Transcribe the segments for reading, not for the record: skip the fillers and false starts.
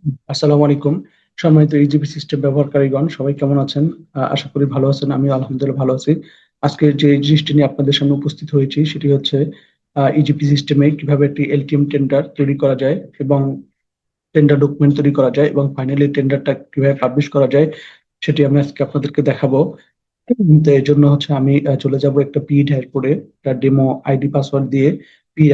আসসালামু আলাইকুম। সম্মানিত ইজিপি সিস্টেম ব্যবহারকারীগণ, সবাই কেমন আছেন? আশা করি ভালো আছেন। আমি আলহামদুলিল্লাহ ভালো আছি। আজকে যে জিনিসটি নিয়ে আপনাদের সামনে উপস্থিত হয়েছি সেটি হচ্ছে ইজিপি সিস্টেমে কিভাবে একটি এলটিএম টেন্ডার তৈরি করা যায় এবং টেন্ডার ডকুমেন্ট তৈরি করা যায় এবং ফাইনালি টেন্ডারটা কিভাবে পাবলিশ করা যায় সেটি আমি আজকে আপনাদেরকে দেখাবো। তো এর জন্য হচ্ছে আমি চলে যাব একটা পি ড্যাশবোর্ডে, একটা ডেমো আইডি পাসওয়ার্ড দিয়ে,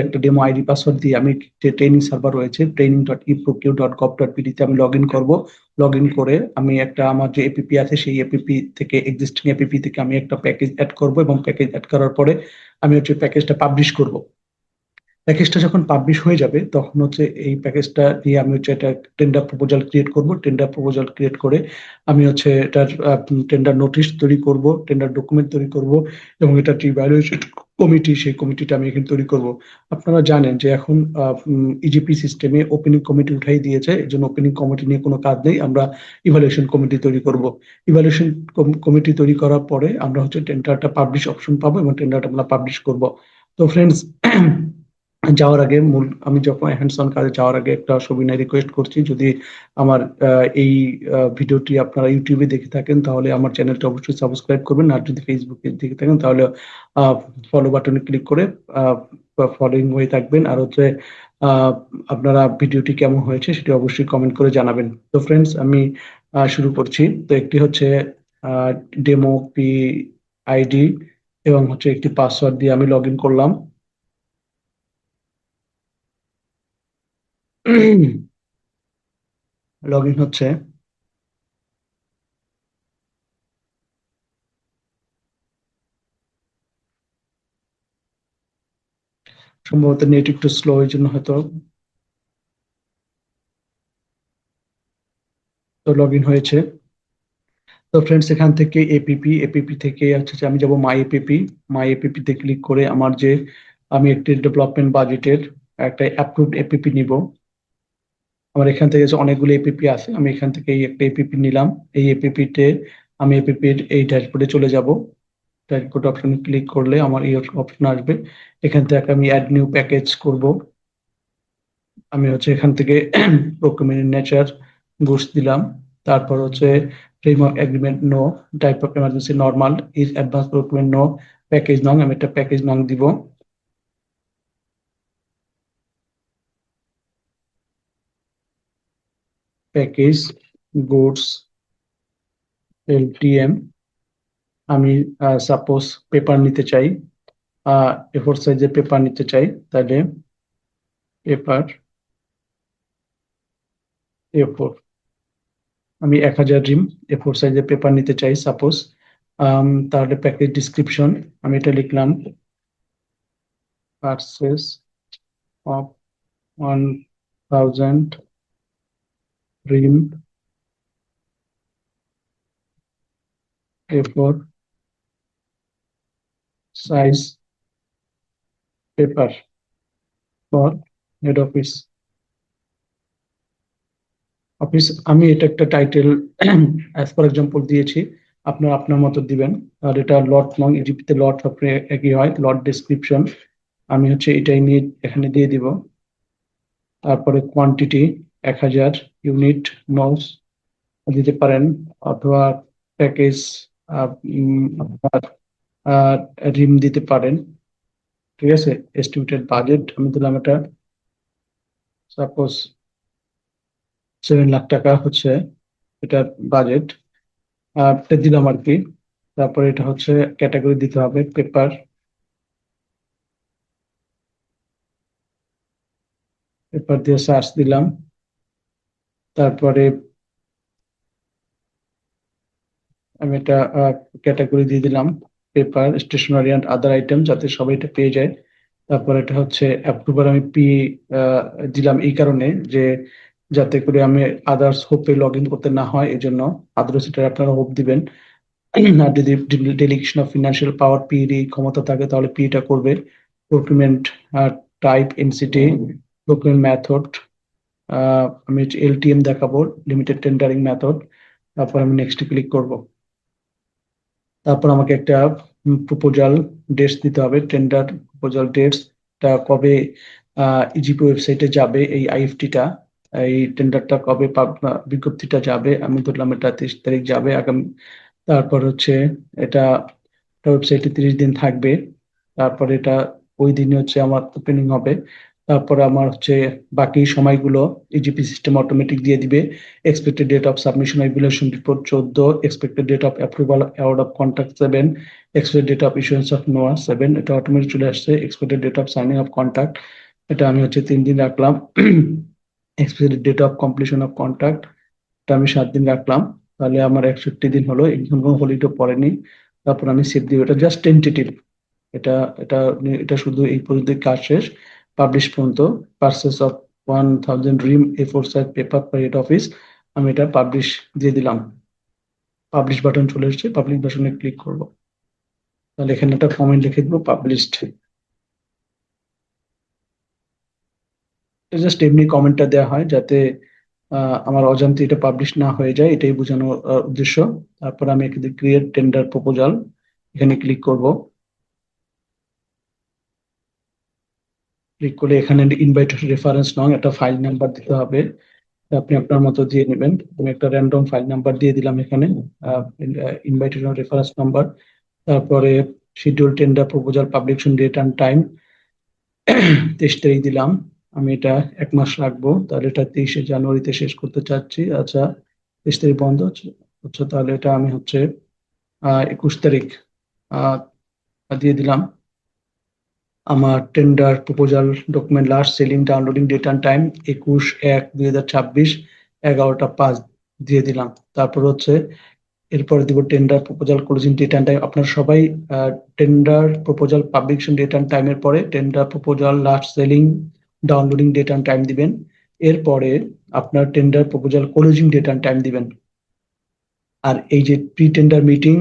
একটা ডেমো আইডি পাসওয়ার্ড দিয়ে আমি যে ট্রেনিং সার্ভার রয়েছে training.eproq.gov.pd তে আমি লগ ইন করবো। লগ ইন করে আমি একটা আমার যে এপিপি আছে সেই এপিপি থেকে, এক্সিস্টিং এপিপি থেকে আমি একটা প্যাকেজ অ্যাড করব এবং প্যাকেজ অ্যাড করার পরে আমি হচ্ছে প্যাকেজটা পাবলিশ করব। প্যাকেজটা যখন পাবলিশ হয়ে যাবে তখন হচ্ছে এই প্যাকেজটা দিয়ে আমি হচ্ছে একটা টেন্ডার প্রপোজাল ক্রিয়েট করব। টেন্ডার প্রপোজাল ক্রিয়েট করে আমি হচ্ছে এটার টেন্ডার নোটিশ তৈরি করব, টেন্ডার ডকুমেন্ট তৈরি করব এবং এটা যে ভ্যালুয়েশন কমিটি, সেই কমিটিটা আমি এখানে তৈরি করব। আপনারা জানেন যে এখন ইজিপি সিস্টেমে ওপেনিং কমিটি উঠাই দিয়েছে, এই জন্য ওপেনিং কমিটি নিয়ে কোনো কাজ নেই। আমরা ইভালুয়েশন কমিটি তৈরি করব। ইভালুয়েশন কমিটি তৈরি করার পরে আমরা হচ্ছে টেন্ডারটা পাবলিশ অপশন পাবো এবং টেন্ডারটা আমরা পাবলিশ করব। তো ফ্রেন্ডস, যাওয়ার আগে আমি যখন হ্যান্ডস অন কাজে যাওয়ার আগে একটা সবিনয় রিকোয়েস্ট করছি, যদি আমার এই ভিডিওটি আপনারা ইউটিউবে দেখে থাকেন তাহলে আমার চ্যানেলটা অবশ্যই সাবস্ক্রাইব করবেন, আর যদি ফেসবুকে দেখে থাকেন তাহলে ফলো বাটনে ক্লিক করে ফলোইং হয়ে থাকবেন। আর হচ্ছে আহ, আপনারা ভিডিওটি কেমন হয়েছে সেটি অবশ্যই কমেন্ট করে জানাবেন। তো ফ্রেন্ডস, আমি শুরু করছি। তো একটি হচ্ছে ডেমো পি আইডি এবং হচ্ছে একটি পাসওয়ার্ড দিয়ে আমি লগ ইন করলাম। লগ ইন হচ্ছে। সম্ভবত নেট একটু স্লো, এই জন্য হয়তো। তো লগ ইন হয়েছে। তো ফ্রেন্ডস, এখান থেকে এপিপি এপিপি থেকে হচ্ছে যে আমি যাব মাই এপিপি। মাই এপিপি তে ক্লিক করে আমার যে আমি একটি ডেভেলপমেন্ট বাজেটের একটা অ্যাপ্রুভড এপিপি নিব। আমার এখান থেকে যে অনেকগুলো এপিপি আছে, আমি এখান থেকে এই একটা এপিপি নিলাম। এই এপিপি তে আমি এপিপির এই ড্যাশবোর্ডে চলে যাব। ড্যাশবোর্ড অপশনে ক্লিক করলে আমার এই অপশন আসবে। এখান থেকে আমি অ্যাড নিউ প্যাকেজ করব। আমি হচ্ছে এখান থেকে প্রক্রিউমেন্ট নেচার গুডস দিলাম। তারপর হচ্ছে framework agreement no, type of emergency normal, is advance procurement no, package নং, আমি একটা প্যাকেজ নং দিব। Package goods LTM. আমি সাপোজ পেপার নিতে চাই, এ4 সাইজের পেপার নিতে চাই, তাহলে পেপার এ4, আমি 1000 রিম এ4 সাইজের পেপার নিতে চাই সাপোজ। তাহলে প্যাকেজ ডিসক্রিপশন আমি এটা লিখলাম, পারচেস of 1000 রিম এ4 size paper for head office. Office, আমি এটা একটা টাইটেল অ্যাজ ফর এক্সাম্পল দিয়েছি, আপনার আপনার মতো দিবেন। আর এটা লট নং, ইজিপিতে লট আপনি একই হয়, লট ডেসক্রিপশন আমি হচ্ছে এটাই নিয়ে এখানে দিয়ে দিব। তারপরে কোয়ান্টিটি 1000 ইউনিট নোটস দিতে পারেন, অথবা প্যাকেজ আপনার রিম দিতে পারেন। ঠিক আছে, এস্টিমেটেড বাজেট আমি দিলাম এটা সাপোজ 7 লাখ টাকা হচ্ছে এটার বাজেট, এটা দিলাম আর কি। তারপরে এটা হচ্ছে ক্যাটাগরি দিতে হবে পেপার, পেপার দিয়ে সার্চ দিলাম। তারপরে আমি এটা ক্যাটাগরি দিয়ে দিলাম paper stationery and other item, যাতে সবাই এটা পেয়ে যায়। তারপর এটা হচ্ছে অ্যাপ্রুভার, আমি পি দিলাম এই কারণে যে যাতে করে আমি আদার্স হোপে লগ ইন করতে না হয়, এই জন্য। আদার্স এটা আপনারা হোপ দিবেন। আর যদি delegation of financial power P এর ক্ষমতা থাকে তাহলে পি টা করবে। Procurement type NCT, procurement method আমি এলটিএম দেখাবো, লিমিটেড টেন্ডারিং মেথড। তারপর আমি নেক্সট ক্লিক করব। তারপর আমাকে একটা প্রপোজাল ডেটস দিতে হবে, টেন্ডার প্রপোজাল ডেটস টা কবে ইজিপি ওয়েবসাইটে যাবে এই আইএফটি টা। এই টেন্ডারটা কবে বিজ্ঞপ্তিটা যাবে, আমি ধরলাম এটা 30 তারিখ যাবে আগামী। তারপর হচ্ছে এটা ওয়েবসাইটে 30 দিন থাকবে। তারপর এটা ওই দিনে হচ্ছে আমার ওপেনিং হবে। তারপরে আমার হচ্ছে বাকি সময়গুলো ইজিপি সিস্টেম অটোমেটিক দিয়ে দিবে। Expected date of submission evaluation report 14, expected date of approval award of contract 7, expected date of issuance of NOA 7, এটা অটোমেটিক চলে আসছে। Expected date of signing of contract, এটা আমি হচ্ছে 3 দিন রাখলাম। Expected date of completion of contract, এটা আমি 7 দিন রাখলাম। তাহলে আমার 61 দিন হলো, এখন কোনো হলিডে পড়েনি। তারপর আমি সেভ দিব, এটা জাস্ট টেন্টেটিভ। এটা এটা এটা শুধু এই পর্যন্ত কাজ শেষ, পাবলিশ পর্যন্ত। Purchase of 1000 Rim A4 size paper per head office, আমি এটা পাবলিশ দিয়ে দিলাম। পাবলিশ বাটন চলে এসেছে, পাবলিশ বাটনে ক্লিক করব। তাহলে এখানে একটা কমেন্ট লিখে দিব, পাবলিশড। জাস্ট এমনি কমেন্টটা দেওয়া হয় যাতে আমার অজান্তে এটা পাবলিশ না হয়ে যায়, এটাই বোঝানোর উদ্দেশ্য। তারপর আমি এখানে ক্রিয়েট টেন্ডার প্রপোজাল, এখানে ক্লিক করব। ক্লিক করে এখানে ইনভাইট রেফারেন্স নং একটা ফাইল নাম্বার দিতে হবে, আপনি আপনার মতো দিয়ে নেবেন। আমি একটা র্যান্ডম ফাইল নাম্বার দিয়ে দিলাম এখানে, ইনভাইটেড রেফারেন্স নাম্বার। তারপরে schedule tender proposal publication date and time 23 তারিখ দিলাম। আমি এটা 1 মাস রাখবো, তাহলে এটা 23শে জানুয়ারিতে শেষ করতে চাচ্ছি। আচ্ছা, 23 তারিখ বন্ধ হচ্ছে। আচ্ছা, তাহলে এটা আমি হচ্ছে 21 তারিখ আহ, দিয়ে দিলাম। আমার tender proposal document last selling downloading date and time 21/1/2026 11টা 5 দিয়ে দিলাম। তারপর হচ্ছে এরপরে দিব tender proposal closing date and time. আপনারা সবাই tender proposal publication date and টাইমের পরে tender proposal last selling downloading date and time দিবেন। এরপরে আপনার tender proposal closing date and time দিবেন। আর এই যে প্রি টেন্ডার মিটিং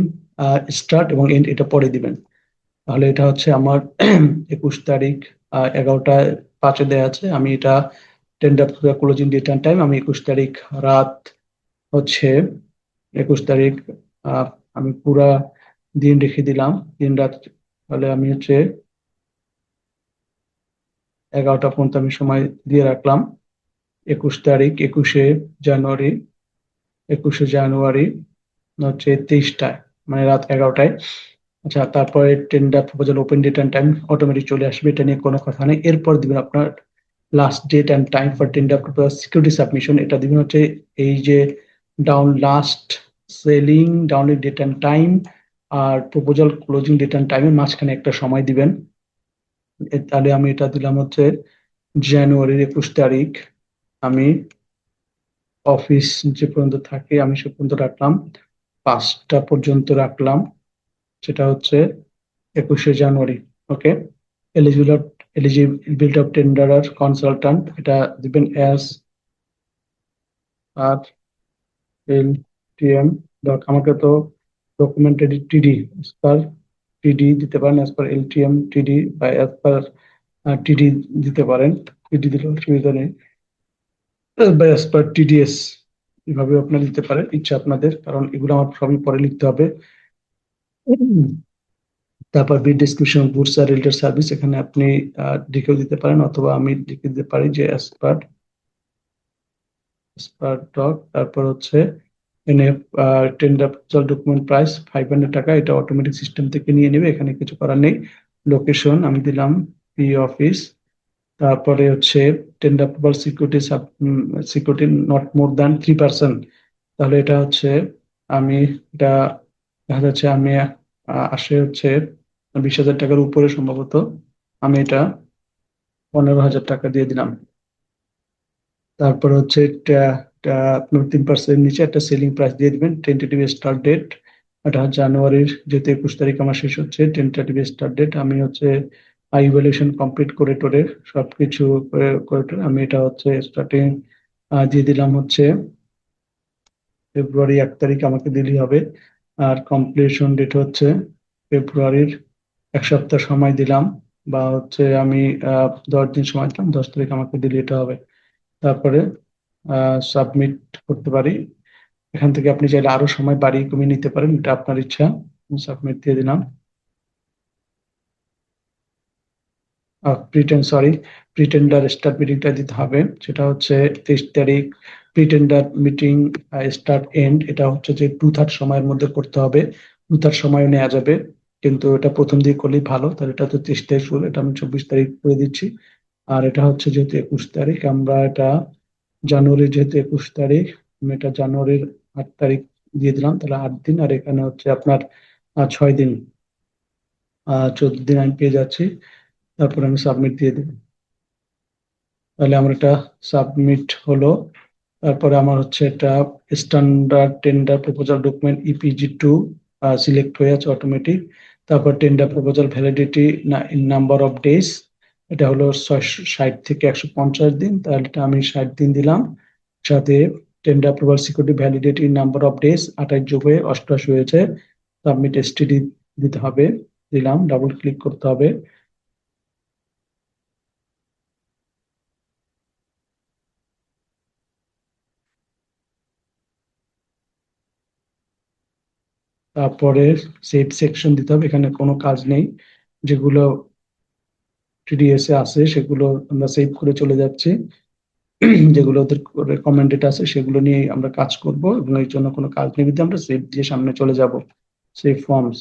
স্টার্ট এবং এন্ড, এটা পরে দিবেন। তাহলে এটা হচ্ছে আমার 21 তারিখ 11টা 5 দেয়া আছে। আমি এটা tender closing date and time আমি 21 তারিখ রাত হচ্ছে 21 তারিখ আহ, আমি পুরা দিন রেখে দিলাম, দিন রাত। তাহলে আমি হচ্ছে 11টা পর্যন্ত আমি সময় দিয়ে রাখলাম। 21 তারিখ 21শে জানুয়ারি 21শে জানুয়ারি হচ্ছে 23টায়, মানে রাত 11টায়। আচ্ছা, তারপরে tender proposal open date and time automatic চলে আসবে, এটা নিয়ে কোনো কথা নেই। এরপর দিবেন আপনার last date and time for tender proposal security submission, এটা দিবেন হচ্ছে এই যে last selling download date and time আর প্রপোজাল ক্লোজিং ডেট অ্যান্ড টাইমের মাঝখানে একটা সময় দিবেন। তাহলে আমি এটা দিলাম হচ্ছে জানুয়ারির 21 তারিখ। আমি অফিস যে পর্যন্ত থাকে আমি সে পর্যন্ত রাখলাম, 5টা পর্যন্ত রাখলাম, সেটা হচ্ছে 21শে জানুয়ারি। Okay, eligible eligibility of tenderer consultant, এটা দিবেন এস আর এল টি এম। আমাকে তো ডকুমেন্টারি টিডি এস পার টিডি দিতে পারেন, এস পার এল টি এম টিডি বা এস পার টিডি দিতে পারেন। টিডি দিলে অসুবিধা নেই, বা এস পার টিডিএস, এভাবে আপনারা দিতে পারেন, ইচ্ছা আপনাদের, কারণ এগুলো আমার সবই পরে লিখতে হবে। তারপর বিড ডেসক্রিপশন গুডস আর রিলেটেড সার্ভিস, এখানে আপনি লিখেও দিতে পারেন, অথবা আমি লিখে দিতে পারি যে অ্যাজ পার ডক। তারপর হচ্ছে এনে টেন্ডার ডকুমেন্ট প্রাইস 500 টাকা, এটা অটোমেটিক সিস্টেম থেকে নিয়ে নেবে, এখানে কিছু করার নেই। লোকেশন আমি দিলাম পি অফিস। তারপরে হচ্ছে tender proposal security security not more than 3%, তাহলে এটা হচ্ছে আমি এটা দেখা যাচ্ছে আমি আসে হচ্ছে 20,000 টাকার উপরে সম্ভবত, আমি এটা 15,000 টাকা দিয়ে দিলাম। তারপর হচ্ছে আপনার 3% নিচে একটা সেলিং প্রাইস দিয়ে দিবেন। টেন্টেটিভ স্টার্ট ডেট, এটা জানুয়ারির, যেহেতু 21 তারিখ আমার শেষ হচ্ছে, টেন্টেটিভ স্টার্ট ডেট আমি হচ্ছে ইভ্যালুয়েশন কমপ্লিট করে টোরে সবকিছু করে টোরে আমি এটা হচ্ছে স্টার্টিং দিয়ে দিলাম হচ্ছে ফেব্রুয়ারি 1 তারিখ, আমাকে দিলেই হবে। আর কমপ্লিশন ডেট হচ্ছে ফেব্রুয়ারির 1 সপ্তাহ সময় দিলাম, বা হচ্ছে আমি 10 দিন সময় দিলাম, 10 তারিখ আমাকে দিলে এটা হবে। তারপরে সাবমিট করতে পারি। এখান থেকে আপনি চাইলে আরো সময় বাড়িয়ে কমিয়ে নিতে পারেন, এটা আপনার ইচ্ছা। সাবমিট দিয়ে দিলাম। সরি, প্রিটেন্ডার স্টার্ট মিটিংটা দিতে হবে। সেটা হচ্ছে 23 তারিখ। প্রিটেন্ডার মিটিং স্টার্ট এন্ড এটা হচ্ছে যে 2/3 সময়ের মধ্যে করতে হবে। 2/3 সময় নেওয়া যাবে, কিন্তু এটা প্রথম দিকে করলেই ভালো। তাহলে এটা তো 23 তারিখ শুরু, এটা আমি 24 তারিখ করে দিচ্ছি। আর এটা হচ্ছে যেহেতু 21 তারিখ, আমরা এটা জানুয়ারির যেহেতু 21 তারিখ, আমি এটা জানুয়ারির 8 তারিখ দিয়ে দিলাম। তাহলে 8 দিন, আর এখানে হচ্ছে আপনার 6 দিন, 14 দিন আমি পেয়ে যাচ্ছি। তারপর আমি সাবমিট দিয়ে দেবো। তাহলে আমার এটা সাবমিট হলো। তারপরে আমার হচ্ছে এটা standard tender proposal document EPG2 select হয়ে আছে অটোমেটিক। তারপর tender proposal validity in number of days, এটা হলো 60 থেকে 150 দিন, তাহলে এটা আমি 60 দিন দিলাম। সাথে tender proposal security validity in number of days 28 যোগ হয়ে 88 হয়েছে। সাবমিট STD দিতে হবে, দিলাম, ডাবল ক্লিক করতে হবে। তারপরে সেভ সেকশন দিতে হবে, এখানে কোনো কাজ নেই। যেগুলো TDS এ আছে সেগুলো আমরা সেভ করে চলে যাচ্ছি। যেগুলো ওদের রেকমেন্ডেড আছে সেগুলো নিয়ে আমরা কাজ করব, এবং এর জন্য কোনো কাজ নেই বিধায় আমরা সেভ দিয়ে সামনে চলে যাব। Save forms.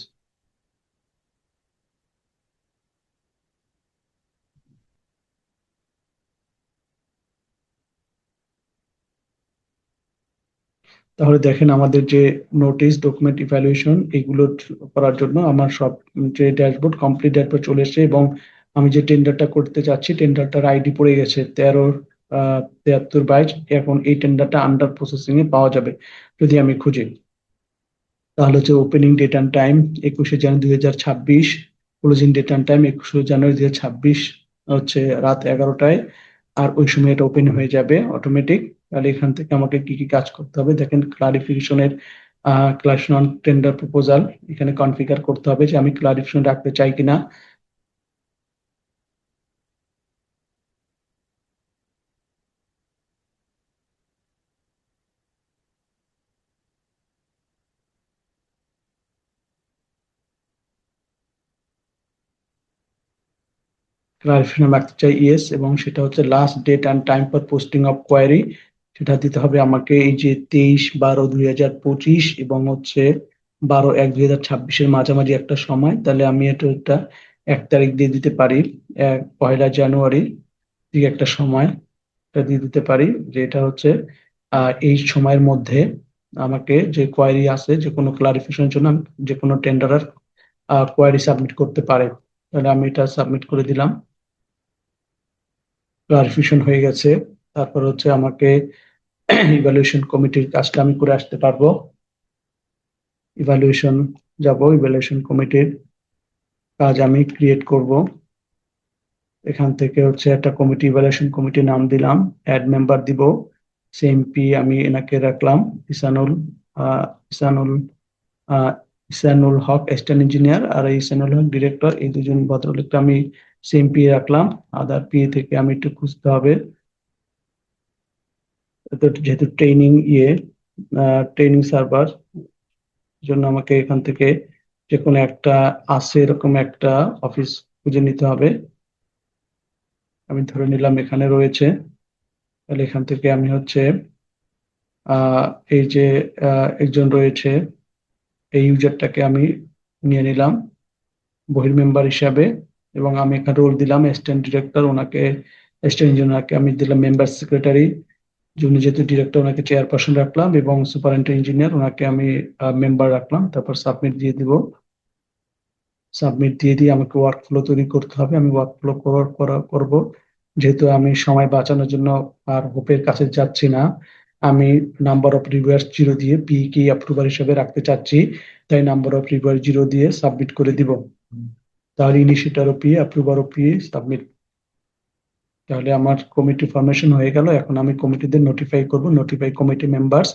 তাহলে দেখেন আমাদের যে নোটিশ, ডকুমেন্ট ইভ্যালুয়েশন, এগুলো করার জন্য আমার সব যে ড্যাশবোর্ড, কমপ্লিট ড্যাশবোর্ড চলে এসেছে, এবং আমি যে টেন্ডারটা করতে চাচ্ছি টেন্ডারটার ID পড়ে গেছে 13 73 22। এখন এই টেন্ডারটা আন্ডার প্রসেসিং এ পাওয়া যাবে যদি আমি খুঁজি। তাহলে হচ্ছে ওপেনিং ডেট অ্যান্ড টাইম 21শে জানুয়ারি 2026, ক্লোজিং ডেট অ্যান্ড টাইম 21শে জানুয়ারি 2026 হচ্ছে রাত 11টায়। আর ওই সময় এটা ওপেন হয়ে যাবে অটোমেটিক। তাহলে এখান থেকে আমাকে কি কি কাজ করতে হবে দেখেন, ক্লারিফিকেশনের ক্লারিফিকেশন অন টেন্ডার প্রপোজাল, এখানে কনফিগার করতে হবে যে আমি ক্লারিফিকেশন রাখতে চাই কিনা। ক্লারিফিকেশন রাখতে চাই ইয়েস, এবং সেটা হচ্ছে last date and time for posting of query, সেটা দিতে হবে আমাকে এই যে 23/12/2025 এবং হচ্ছে 12/1/2026-এর মাঝামাঝি একটা সময়। তাহলে আমি এটা 1 তারিখ দিয়ে দিতে পারি, 1 জানুয়ারি দিকে একটা সময় এটা দিয়ে দিতে পারি, যে এটা হচ্ছে এই সময়ের মধ্যে আমাকে যে কোয়ারি আছে, যে কোনো ক্লারিফিকেশনের জন্য যে কোনো টেন্ডারার কোয়ারি সাবমিট করতে পারে। তাহলে আমি এটা সাবমিট করে দিলাম, ক্লারিফিকেশন হয়ে গেছে। তারপর হচ্ছে আমাকে ইভ্যালুয়েশন কমিটির কাজটা আমি করে আসতে পারবো। ইভ্যালুয়েশন যাব, ইভ্যালুয়েশন কমিটির কাজ আমি ক্রিয়েট করব। এখান থেকে হচ্ছে একটা কমিটি, ইভ্যালুয়েশন কমিটি নাম দিলাম, অ্যাড মেম্বার দিব। CMP আমি এনাকে রাখলাম, ইসানুল আহ, ইসানুল আহ, ইসানুল হক অ্যাসিস্ট্যান্ট ইঞ্জিনিয়ার, আর এই ইসানুল হক ডিরেক্টর, এই দুজন ভদ্রলোককে আমি CMP রাখলাম। আদার PA থেকে আমি একটু খুঁজতে হবে। তো যেহেতু ট্রেনিং সার্ভার জন্য আমাকে এখান থেকে যে কোনো একটা আছে এরকম একটা অফিস খুঁজে নিতে হবে। আমি ধরে নিলাম এখানে রয়েছে। তাহলে এখান থেকে আমি হচ্ছে আহ, এই যে একজন রয়েছে, এই ইউজারটাকে আমি নিয়ে নিলাম বহির মেম্বার হিসাবে, এবং আমি এখানে রোল দিলাম অ্যাসিস্ট্যান্ট ডিরেক্টর, ওনাকে অ্যাসিস্ট্যান্ট ইঞ্জিনিয়ারকে আমি দিলাম মেম্বার সেক্রেটারি, যিনি যেহেতু ডিরেক্টর ওনাকে চেয়ারপারসন রাখলাম, এবং সুপারিনটেন্ডেন্ট ইঞ্জিনিয়ার ওনাকে আমি মেম্বার রাখলাম। তারপর সাবমিট দিয়ে দিব। সাবমিট দিয়ে দিয়ে আমাকে ওয়ার্ক ফ্লো তৈরি করতে হবে, আমি ওয়ার্ক ফ্লো করব। যেহেতু আমি সময় বাঁচানোর জন্য আর হোপের কাছে যাচ্ছি না, আমি নাম্বার অফ রিভিউয়ার্স 0 দিয়ে পি কে অ্যাপ্রুভার হিসেবে রাখতে চাচ্ছি, তাই নাম্বার অফ রিভিউয়ার 0 দিয়ে সাবমিট করে দিব। তাহলে ইনিশিয়েটর ও পি, অ্যাপ্রুভার ও পি, সাবমিট। তাহলে আমার কমিটি ফরমেশন হয়ে গেল। এখন আমি কমিটিদের নোটিফাই করব, নোটিফাই কমিটি মেম্বার্স।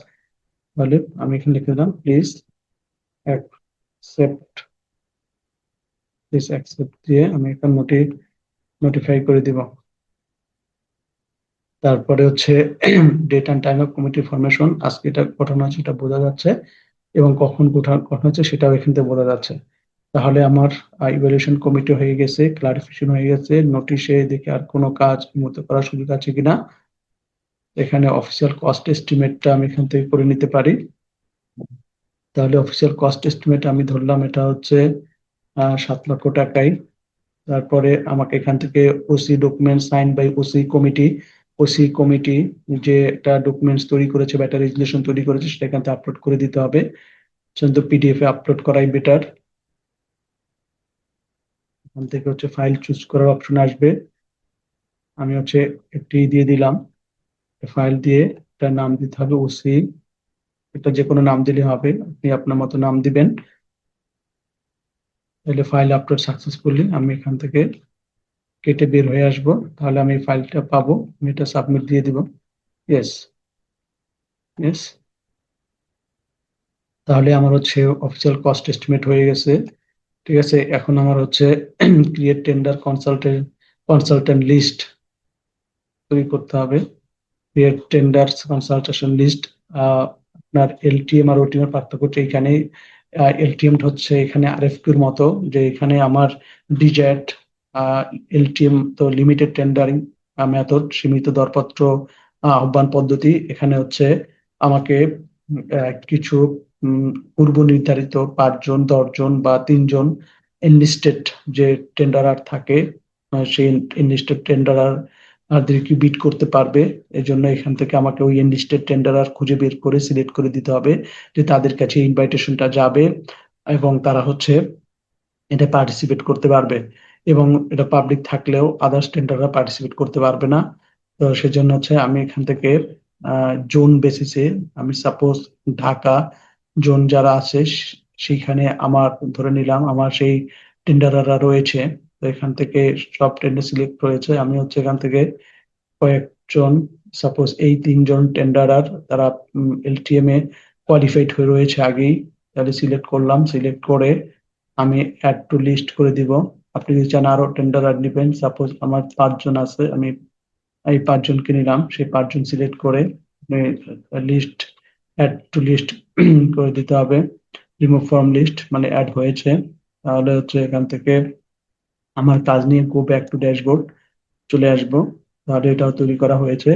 তাহলে আমি এখানে লিখে দিলাম প্লিজ অ্যাকসেপ্ট, প্লিজ অ্যাকসেপ্ট দিয়ে আমি এখানে নোটিফাই করে দিব। তারপরে হচ্ছে date and time of committee formation, আজকে এটা ঘটনা হচ্ছে এটা বোঝা যাচ্ছে, এবং কখন ঘটনা হচ্ছে সেটাও এখান থেকে বোঝা যাচ্ছে। তাহলে আমার ইভ্যালুয়েশন কমিটি হয়ে গেছে, ক্লারিফিকেশন হয়ে গেছে, নোটিশে দেখে আর কোনো কাজ এই মুহূর্তে করার সুযোগ আছে কিনা। এখানে অফিসিয়াল কস্ট এস্টিমেটটা আমি এখান থেকে করে নিতে পারি। তাহলে অফিসিয়াল কস্ট এস্টিমেট আমি ধরলাম এটা হচ্ছে 7 লক্ষ টাকায়। তারপরে আমাকে এখান থেকে OC document sign by OC committee যে একটা ডকুমেন্টস তৈরি করেছে বা একটা রেজুলেশন তৈরি করেছে সেটা এখান থেকে আপলোড করে দিতে হবে। কিন্তু পিডিএফ এ আপলোড করাই বেটার। এখান থেকে হচ্ছে ফাইল চুজ করার অপশন আসবে। আমি হচ্ছে একটি দিয়ে দিলাম। ফাইল দিয়ে একটা নাম দিতে হবে ওসি। এটা যে কোনো নাম দিলে হবে, আপনি আপনার মতো নাম দিবেন। তাহলে ফাইল আপলোড সাকসেসফুলি, আমি এখান থেকে কেটে বের হয়ে আসবো। তাহলে আমি ফাইলটা পাবো, আমি এটা সাবমিট দিয়ে দিব। Yes, yes. তাহলে আমার হচ্ছে অফিসিয়াল কস্ট এস্টিমেট হয়ে গেছে। ঠিক আছে, এখন আমার হচ্ছে ক্রিয়েট টেন্ডার কনসালটেন্ট লিস্ট তৈরি করতে হবে। Create tenders consultation list. আপনার এলটিএম আর ওটিএম এর পার্থক্য হচ্ছে এখানে এলটিএম হচ্ছে এখানে আরএফকিউর মতো, যে এখানে আমার ডিজ্যাট। এলটিএম তো লিমিটেড টেন্ডারিং মেথড, সীমিত দরপত্র আহ্বান পদ্ধতি। এখানে হচ্ছে আমাকে কিছু পূর্ব নির্ধারিত 5 জন 10 জন বা 3 জন এনলিস্টেড যে টেন্ডারার থাকে, সেই এনলিস্টেড টেন্ডারার কি বিট করতে পারবে। এই জন্য এখান থেকে আমাকে ওই এনলিস্টেড টেন্ডারার খুঁজে বের করে সিলেক্ট করে দিতে হবে যে তাদের কাছে ইনভাইটেশনটা যাবে এবং তারা হচ্ছে এটা পার্টিসিপেট করতে পারবে। এবং এটা পাবলিক থাকলেও আদার্স টেন্ডাররা পার্টিসিপেট করতে পারবে না। তো সেজন্য হচ্ছে আমি এখান থেকে জোন বেসিসে, আমি সাপোজ ঢাকা জোন যারা আছে সেইখানে আমার ধরে নিলাম আমার সেই টেন্ডাররা রয়েছে। তো এখান থেকে সব টেন্ডার সিলেক্ট রয়েছে, আমি হচ্ছে এখান থেকে কয়েকজন, সাপোজ এই 3 জন টেন্ডারার তারা এলটিএম এ কোয়ালিফাইড হয়ে রয়েছে আগেই। তাহলে সিলেক্ট করলাম, সিলেক্ট করে আমি অ্যাড টু লিস্ট করে দিব। আপনি যদি চান আরো টেন্ডারার নেবেন, সাপোজ আমার 5 জন আছে, আমি এই 5 জনকে নিলাম, সেই 5 জন সিলেক্ট করে লিস্ট অ্যাড টু লিস্ট করে দিতে হবে। রিমুভ ফ্রম লিস্ট মানে অ্যাড হয়েছে। তাহলে হচ্ছে এখান থেকে আমার কাজ নিয়ে গো ব্যাক টু ড্যাশবোর্ড চলে আসবো। তাহলে এটাও তৈরি করা হয়েছে।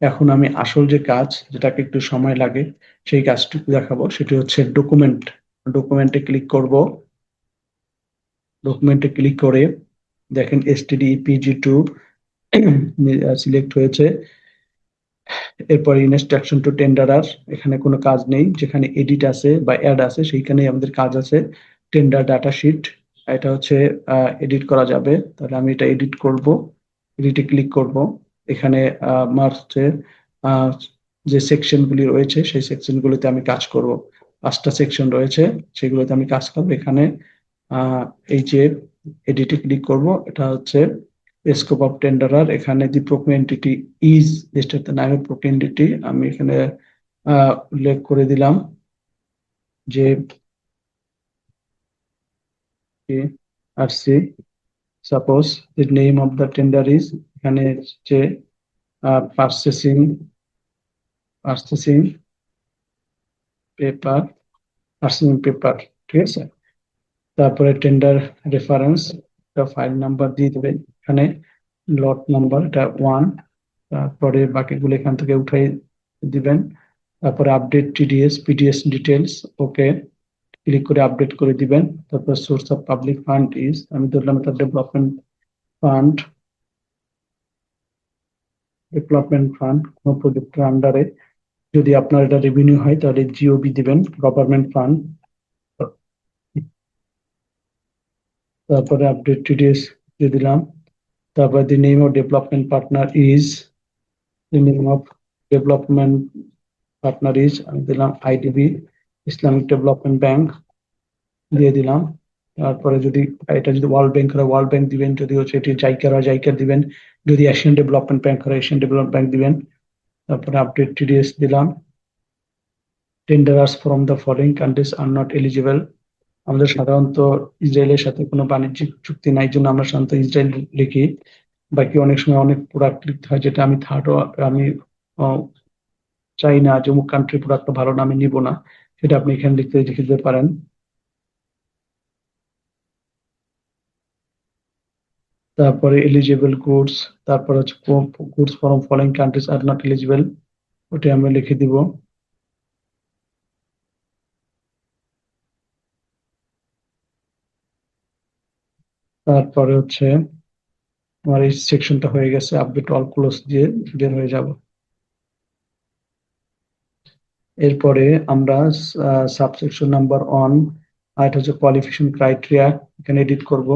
এখন আমি আসল যে কাজ, যেটাকে একটু সময় লাগে, সেই কাজটুকু দেখাবো। সেটি হচ্ছে ডকুমেন্ট। ডকুমেন্টে ক্লিক করব। ডকুমেন্টে ক্লিক করে দেখেন STD-EPG2 সিলেক্ট হয়েছে। এরপর ইনস্ট্রাকশন টু টেন্ডারার, এখানে কোনো কাজ নেই। যেখানে এডিট আছে বা অ্যাড আছে সেইখানেই আমাদের কাজ আছে। টেন্ডার ডাটা শিট, এটা হচ্ছে এডিট করা যাবে। তাহলে আমি এটা এডিট করব, এডিটে ক্লিক করব। এখানে আমার হচ্ছে আহ, যে সেকশনগুলি রয়েছে সেই সেকশনগুলিতে আমি কাজ করব। 5টা সেকশন রয়েছে, সেগুলোতে আমি কাজ করব। এখানে আহ, এই যে এডিটে ক্লিক করব, এটা হচ্ছে স্কোপ অফ টেন্ডারার। এখানে the procuring entity is listed the নাম অফ প্রোক্রিয়া এন্টিটি, আমি এখানে উল্লেখ করে দিলাম যে আর সি। Suppose the name of the tender is, এখানে যে purchasing purchasing paper, purchasing paper. ঠিক আছে, তারপরে টেন্ডার রেফারেন্স, ফাইল নাম্বার দিয়ে দেবেন এখানে, লট নাম্বার এটা 1। তারপরে বাকিগুলো এখান থেকে উঠাই দিবেন। তারপরে update TDS PDS details, okay click করে আপডেট করে দিবেন। তারপর source of public fund is, আমি ধরলাম এটা ফান্ড ডেভেলপমেন্ট ফান্ড কোন প্রজেক্টের আন্ডারে। যদি আপনার এটা রেভিনিউ হয় তাহলে জিওবি দিবেন, গভর্নমেন্ট ফান্ড। তারপরে আপডেট টিডিএস দিয়ে দিলাম। তারপরে দি name of development partner is, the name of development partner is, আমি দিলাম আইডিবি, ইসলামিক ডেভেলপমেন্ট ব্যাংক দিয়ে দিলাম। তারপরে যদি এটা যদি ওয়ার্ল্ড ব্যাংক হয় ওয়ার্ল্ড ব্যাংক দিবেন, যদি হচ্ছে এটি জাইকার হয় জাইকার দিবেন, যদি এশিয়ান ডেভেলপমেন্ট ব্যাংক হয় এশিয়ান ডেভেলপমেন্ট ব্যাংক দিবেন। তারপরে আপডেট টিডিএস দিলাম। টেন্ডারার্স from the following countries are not eligible, আমাদের সাধারণত ইসরায়েলের সাথে কোনো বাণিজ্যিক চুক্তি নাই, জন্য আমরা সাধারণত ইসরায়েল লিখি। বাকি অনেক সময় অনেক প্রোডাক্ট লিখতে হয়, যেটা আমি আমি আহ, চাই না যে অমুক কান্ট্রি প্রোডাক্টটা ভালো না, আমি নিব না, সেটা আপনি এখানে লিখে দিতে পারেন। তারপরে এলিজিবল গুডস, তারপর হচ্ছে goods from following countries are not eligible, ওটা আমরা লিখে দিব। তারপরে হচ্ছে আমার এই সেকশনটা হয়ে গেছে, আপডেট অল ক্লোজ দিয়ে বের হয়ে যাব। এরপরে আমরা সাবসেকশন নাম্বার অন, আর এটা হচ্ছে কোয়ালিফিকেশন ক্রাইটেরিয়া, এখানে এডিট করব।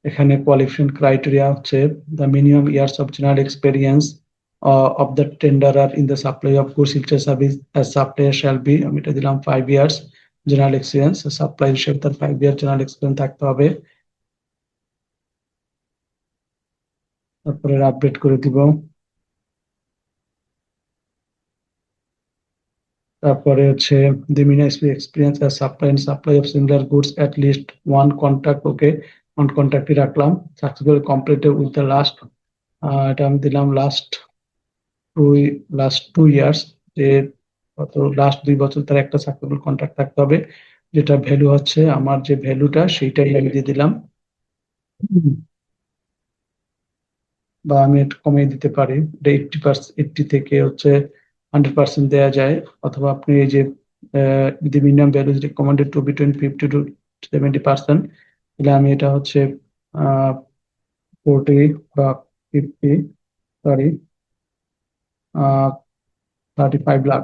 এখানে কোয়ালিফিকেশন ক্রাইটেরিয়া হচ্ছে the minimum years of general experience of the টেন্ডারার in the supply of goods electric service as supplier shall be, আমি এটা দিলাম 5 ইয়ার্স জেনারেল এক্সপিরিয়েন্স, সাপ্লাই হিসেবে তার 5 ইয়ার জেনারেল এক্সপিরিয়েন্স থাকতে হবে। তারপরে আপডেট করে দিব। তারপরে হচ্ছে the minimum experience as supply and supply of similar goods at least one contract, okay one কন্ট্রাক্টই রাখলাম। Successfully completed with the last, এটা আমি দিলাম টু লাস্ট 2 ইয়ার্স, যে গত লাস্ট 2 বছর তার একটা সাকসেসফুল কন্ট্রাক্ট থাকতে হবে, যেটা ভ্যালু হচ্ছে আমার যে ভ্যালুটা সেইটাই আমি দিয়ে দিলাম। বা আমি একটু কমিয়ে দিতে পারি, এটা 80%, 80 থেকে হচ্ছে 100% দেওয়া যায়। অথবা আপনি এই যে দি minimum value is recommended two between 50 to 70%, তাহলে আমি এটা হচ্ছে 40 বা 50, সরি 35 লাখ,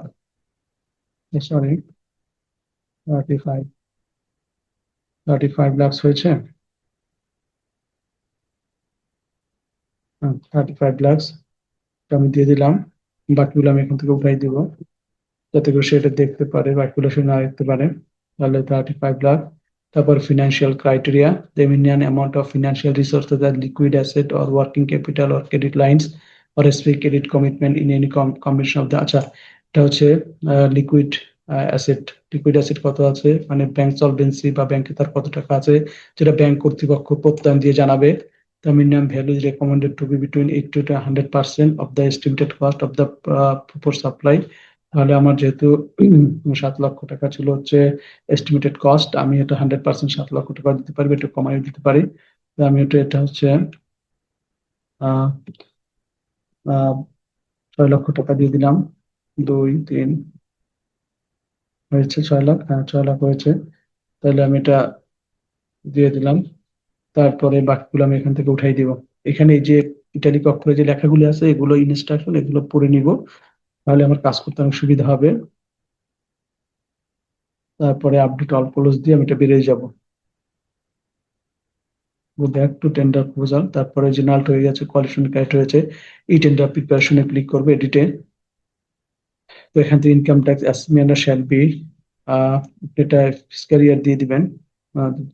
সরি 35, 35 লাখ হয়েছে। 35 লাখ আমি দিয়ে দিলাম। বাকিগুলো আমি এখান থেকে উঠাই দিব, যাতে করে সেটা দেখতে পারে, বাকিগুলো সে না দেখতে পারে। তাহলে 35 লাখ। তারপর financial criteria, the minimum amount of financial resources as liquid asset or working capital or credit lines or a specific credit commitment in any combination of the, আচ্ছা এটা হচ্ছে লিকুইড অ্যাসেট। লিকুইড অ্যাসেট কত আছে, মানে bank solvency বা ব্যাংকে তার কত টাকা আছে, যেটা ব্যাংক কর্তৃপক্ষ প্রত্যয়ন দিয়ে জানাবে। The minimum value is recommended to be between 80 to 100% of the estimated cost of the proposed supply। তাহলে আমার যেহেতু 7 লক্ষ টাকা ছিল হচ্ছে এস্টিমেটেড কস্ট, আমি এটা 100% 7 লক্ষ টাকা দিতে পারি, একটু কমাই দিতে পারি। তো আমি এটা হচ্ছে আহ আহ 6 লক্ষ টাকা দিয়ে দিলাম। 2 3 হয়েছে 6 লাখ, হ্যাঁ 6 লাখ হয়েছে। তাহলে আমি এটা দিয়ে দিলাম। তারপরে বাকিগুলো আমি এখান থেকে উঠাই দিব। এখানে এই যে ইটালিক অক্ষরে যে লেখাগুলো আছে, এগুলো ইনস্ট্রাকশন, এগুলো পড়ে নিব, তাহলে আমার কাজ করতে অনেক সুবিধা হবে। তারপরে আপডেট অল ক্লোজ দিয়ে আমি এটা বেরিয়ে যাব। Go back to tender proposal, তারপরে জেনারেল হয়ে গেছে, কোয়ালিফিকেশন ক্রাইট হয়েছে, এই টেন্ডার প্রিপারেশনে ক্লিক করবে, এডিটে। তো এখান থেকে income tax assessment shall be, এটা ফিসকাল ইয়ার দিয়ে দিবেন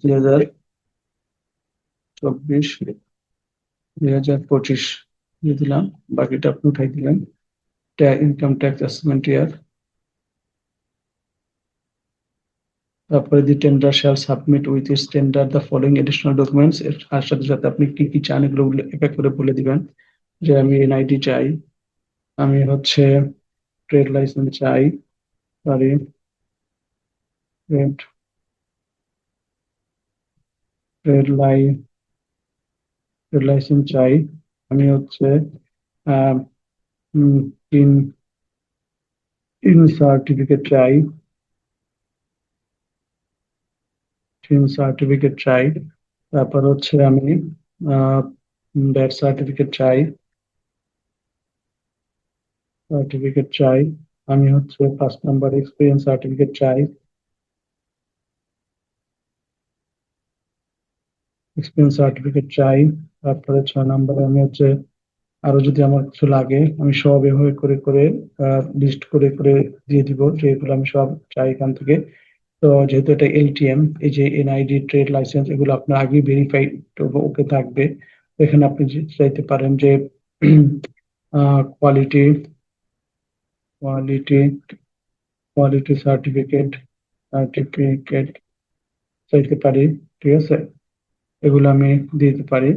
2024, 2025 দিয়ে দিলাম। বাকিটা আপনি উঠাই দিলেন। Income tax assessment year. তারপরে the tender shall submit with is tender the following additional documents, এর আর সাথে সাথে আপনি কি কি চান এগুলো এক এক করে বলে দিবেন। যে আমি এনআইডি চাই, আমি হচ্ছে ট্রেড লাইসেন্স চাই, সরি ট্রেড ট্রেড লাই ট্রেড লাইসেন্স চাই, আমি হচ্ছে আহ ইন ইন সার্টিফিকেট চাই, চাই। তারপর হচ্ছে আমি ব্যাট সার্টিফিকেট চাই। আমি হচ্ছে 1 নাম্বার এক্সপিরিয়েন্স সার্টিফিকেট চাই, তারপরে 6 নাম্বারে আমি হচ্ছে আরো যদি আমার কিছু লাগে আমি সব এভাবে করে করে লিস্ট করে করে দিয়ে দিব, যে এগুলো আমি সব চাই এখান থেকে। তো যেহেতু এটা এলটিএম, এই যে এনআইডি ট্রেড লাইসেন্স, এগুলো আপনার আগে ভেরিফাইড ওকে থাকবে। তো এখানে আপনি চাইতে পারেন যে কোয়ালিটি কোয়ালিটি কোয়ালিটি সার্টিফিকেট চাইতে পারি, ঠিক আছে, এগুলো আমি দিতে পারি।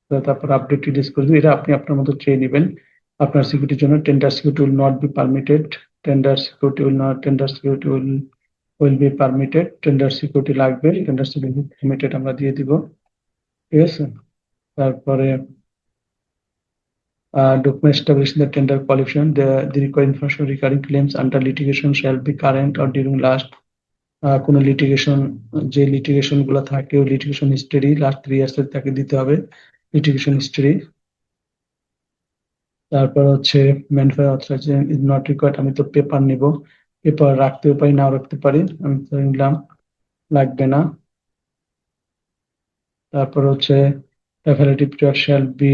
তো তারপর আপডেট রিলিজ করে দিই, এটা আপনি আপনার মতো চেয়ে নেবেন আপনার সিকিউরিটির জন্য। Tender security will not be permitted, tender security will be permitted, tender security লাগবে, টেন্ডার সিকিউরিটি পারমিটেড আমরা দিয়ে দিব, ঠিক আছে। তারপরে document establishing the tender qualification, the required information regarding claims under litigation shall be current or during last কোনো litigation, যে litigation গুলো থাকে ওই লিটিগেশন হিস্টরি লাস্ট 3 ইয়ার্স এর তাকে দিতে হবে লিটিগেশন হিস্টরি। তারপর হচ্ছে manufacture authorisation is not required, আমি তো পেপার নিব, পেপার রাখতেও পারি নাও রাখতে পারি, আমি তো নিলাম, লাগবে না। তারপর হচ্ছে অ্যাভেলেটিভ পিরিয়ড শ্যাল বি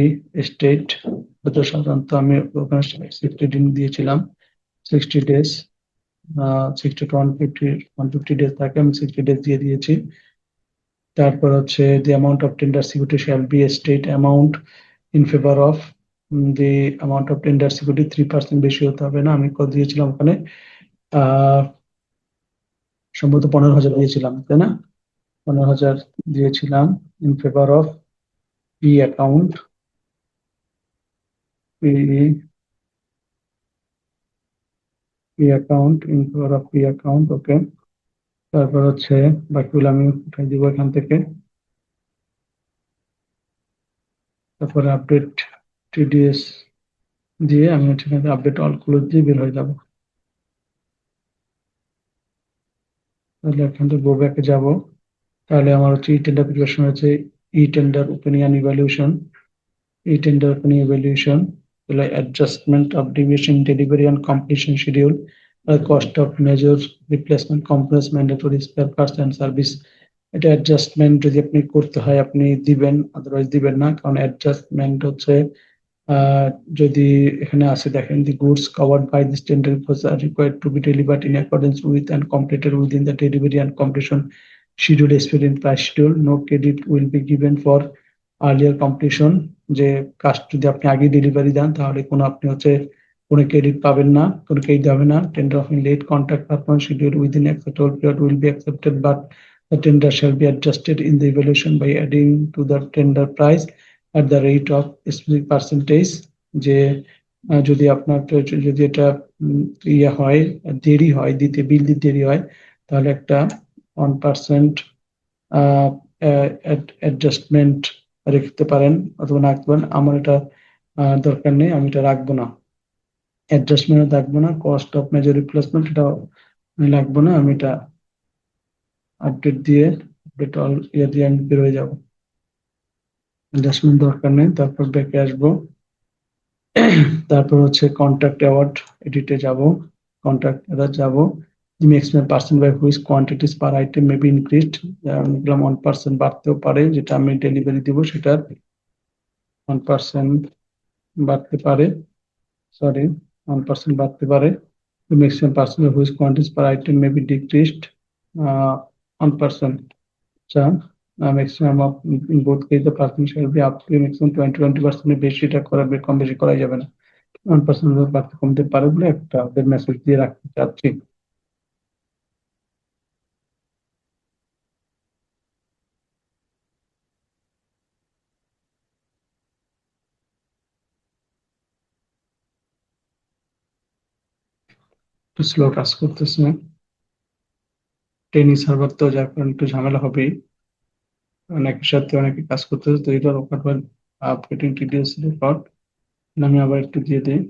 স্টেট, তো সাধারণত আমি ওখানে 60 দিন দিয়েছিলাম, 60 ডেজ, 60 to 150 ডেজ থাকে, আমি 60 ডেজ দিয়ে দিয়েছি। তারপর হচ্ছে the amount of tender security shall be state amount in favour of the amount of tender security 3% বেশি হতে হবে না, আমি কত দিয়েছিলাম ওখানে, আহ সম্ভবত 15,000 দিয়েছিলাম, তাই না? 15,000 দিয়েছিলাম in favour of P account, P P account, in favour of P account, okay. তারপর হচ্ছে বাকিগুলো আমি উঠাই দিব এখান থেকে। তারপরে আপডেট টিডিএস দিয়ে আমি হচ্ছে আপডেট অল ক্লোজ দিয়ে বের হয়ে যাব। তাহলে এখান থেকে গো ব্যাকে যাব, তাহলে আমার হচ্ছে ই টেন্ডার প্রিপারেশন হচ্ছে ই টেন্ডার ওপিনিয়ন ইভ্যালুয়েশন, ই টেন্ডার ওপিনিয়ন ইভ্যালুয়েশন, তাহলে adjustment of deviation delivery and completion schedule, cost of major replacement complex mandatory spare parts and service. এটা অ্যাডজাস্টমেন্ট যদি আপনি করতে হয় আপনি দিবেন, আদারওয়াইজ দিবেন না, কারণ অ্যাডজাস্টমেন্ট হচ্ছে আহ, যদি এখানে আছে দেখেন, the goods covered by this tender are required to be delivered in accordance with and completed within the delivery and completion schedule sped in price schedule, no credit will be given for earlier completion. যে কাজ যদি আপনি আগে delivery দেন তাহলে কোনো আপনি হচ্ছে কোনো ক্রেডিট পাবেন না, কোনো ক্রেডিট হবে না। Tender of late contract performance schedule within acceptable period will be accepted, but the tender shall be adjusted in the evaluation by adding to the tender price at the rate of specific percentage। যে যদি আপনার যদি এটা ইয়ে হয়, দেরি হয় দিতে, বিল দিতে দেরি হয়, তাহলে একটা 1% অ্যাডজাস্টমেন্ট রাখতে পারেন অথবা না রাখতে পারেন। আমার এটা দরকার নেই, আমি এটা রাখবো না, অ্যাডজাস্টমেন্ট রাখবো না, কস্ট অফ মেজর রিপ্লেসমেন্ট এটা আমি রাখবো না, আমি এটা আপডেট দিয়ে আপডেট অল ইয়ে দিয়ে আমি বেরোয় যাবো, অ্যাডজাস্টমেন্ট দরকার নেই। তারপর ব্যাকে আসবো, তারপর হচ্ছে কন্ট্রাক্ট অ্যাওয়ার্ড এডিটে যাব, কন্ট্রাক্ট অ্যাওয়ার্ড যাব, maximum percent by which quantities per item may be increased, আমি বললাম 1% বাড়তেও পারে, যেটা আমি ডেলিভারি দিব সেটার 1% বাড়তে পারে, সরি 1% বাড়তে পারে। Maximum percent by which quantities per item may be decreased 1%, আচ্ছা। Maximum of both case the percent shall be up to maximum 20% বেশিটা করা, কম বেশি করা যাবে না, 1% বাড়তে কমতে পারে বলে একটা ওদের মেসেজ দিয়ে রাখতে চাচ্ছি। একটু স্লো কাজ করতেছে, ট্রেনিং সার্ভার তো যার কারণে একটু ঝামেলা হবেই, অনেকের সাথে অনেকে কাজ করতেছে, তো এটা আপডেটিং টিডিএস রেকর্ড আমি আবার একটু দিয়ে দিই।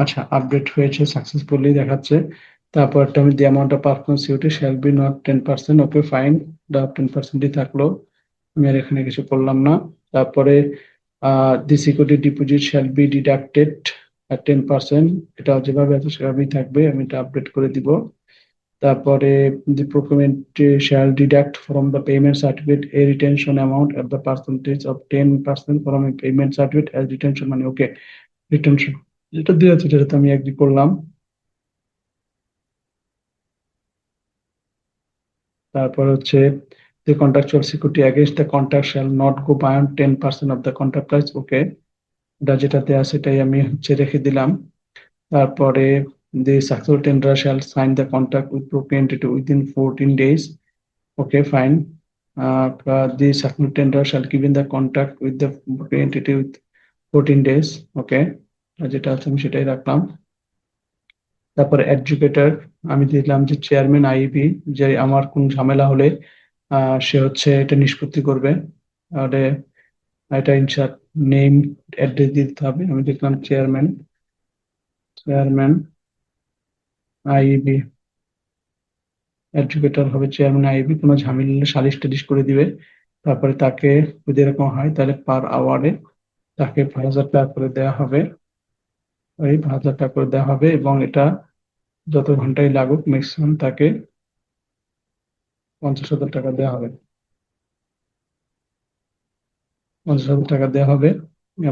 আচ্ছা, আপডেট হয়েছে সাকসেসফুলি দেখাচ্ছে। তারপরটা আমি the amount of performance security shall be not 10%, okay fine, the 10%ই থাকলো, আমি আর এখানে কিছু করলাম না। তারপরে the security deposit shall be deducted at 10%, এটা যেভাবে আছে সেভাবেই থাকবে, আমি এটা আপডেট করে দিব। তারপরে the procurement shall deduct from the payment certificate a retention amount at the percentage of 10% from a payment certificate as retention, মানে ওকে রিটেনশন যেটা দিয়ে আছে সেটাতে আমি এগ্রি করলাম। তারপর হচ্ছে the contractual security against the contract shall not go beyond 10% of the contract price, ওকে, এটা যেটাতে আছে সেটাই আমি হচ্ছে রেখে দিলাম। তারপরে the successful tenderer shall sign the contract with procurement entity within 14 days, okay fine. The submit tender shall give in the contact with the entity with 14 days. ওকে, যেটা আছে আমি সেটাই রাখলাম। তারপরে এডুকেটর আমি দিলাম যে চেয়ারম্যান আইবি, যে আমার কোন ঝামেলা হলে সে হচ্ছে এটা নিষ্পত্তি করবে। তাহলে এটা ইনশার্ট নেম অ্যাড্রেস দিতে হবে। আমি দেখলাম চেয়ারম্যান, চেয়ারম্যান আইবি, এডুকেটর হবে চেয়ারম্যান আইবি। কোনো ঝামেলা হলে সালিশ টালিশ করে দিবে। তারপরে তাকে যদি এরকম হয় তাহলে পার আওয়ারে তাকে 5,000 টাকা করে দেওয়া হবে। ওই 5,000 টাকা করে দেওয়া হবে, এবং এটা যত ঘন্টায় লাগুক ম্যাক্সিমাম তাকে 50,000 টাকা দেওয়া হবে। 50,000 টাকা দেওয়া হবে।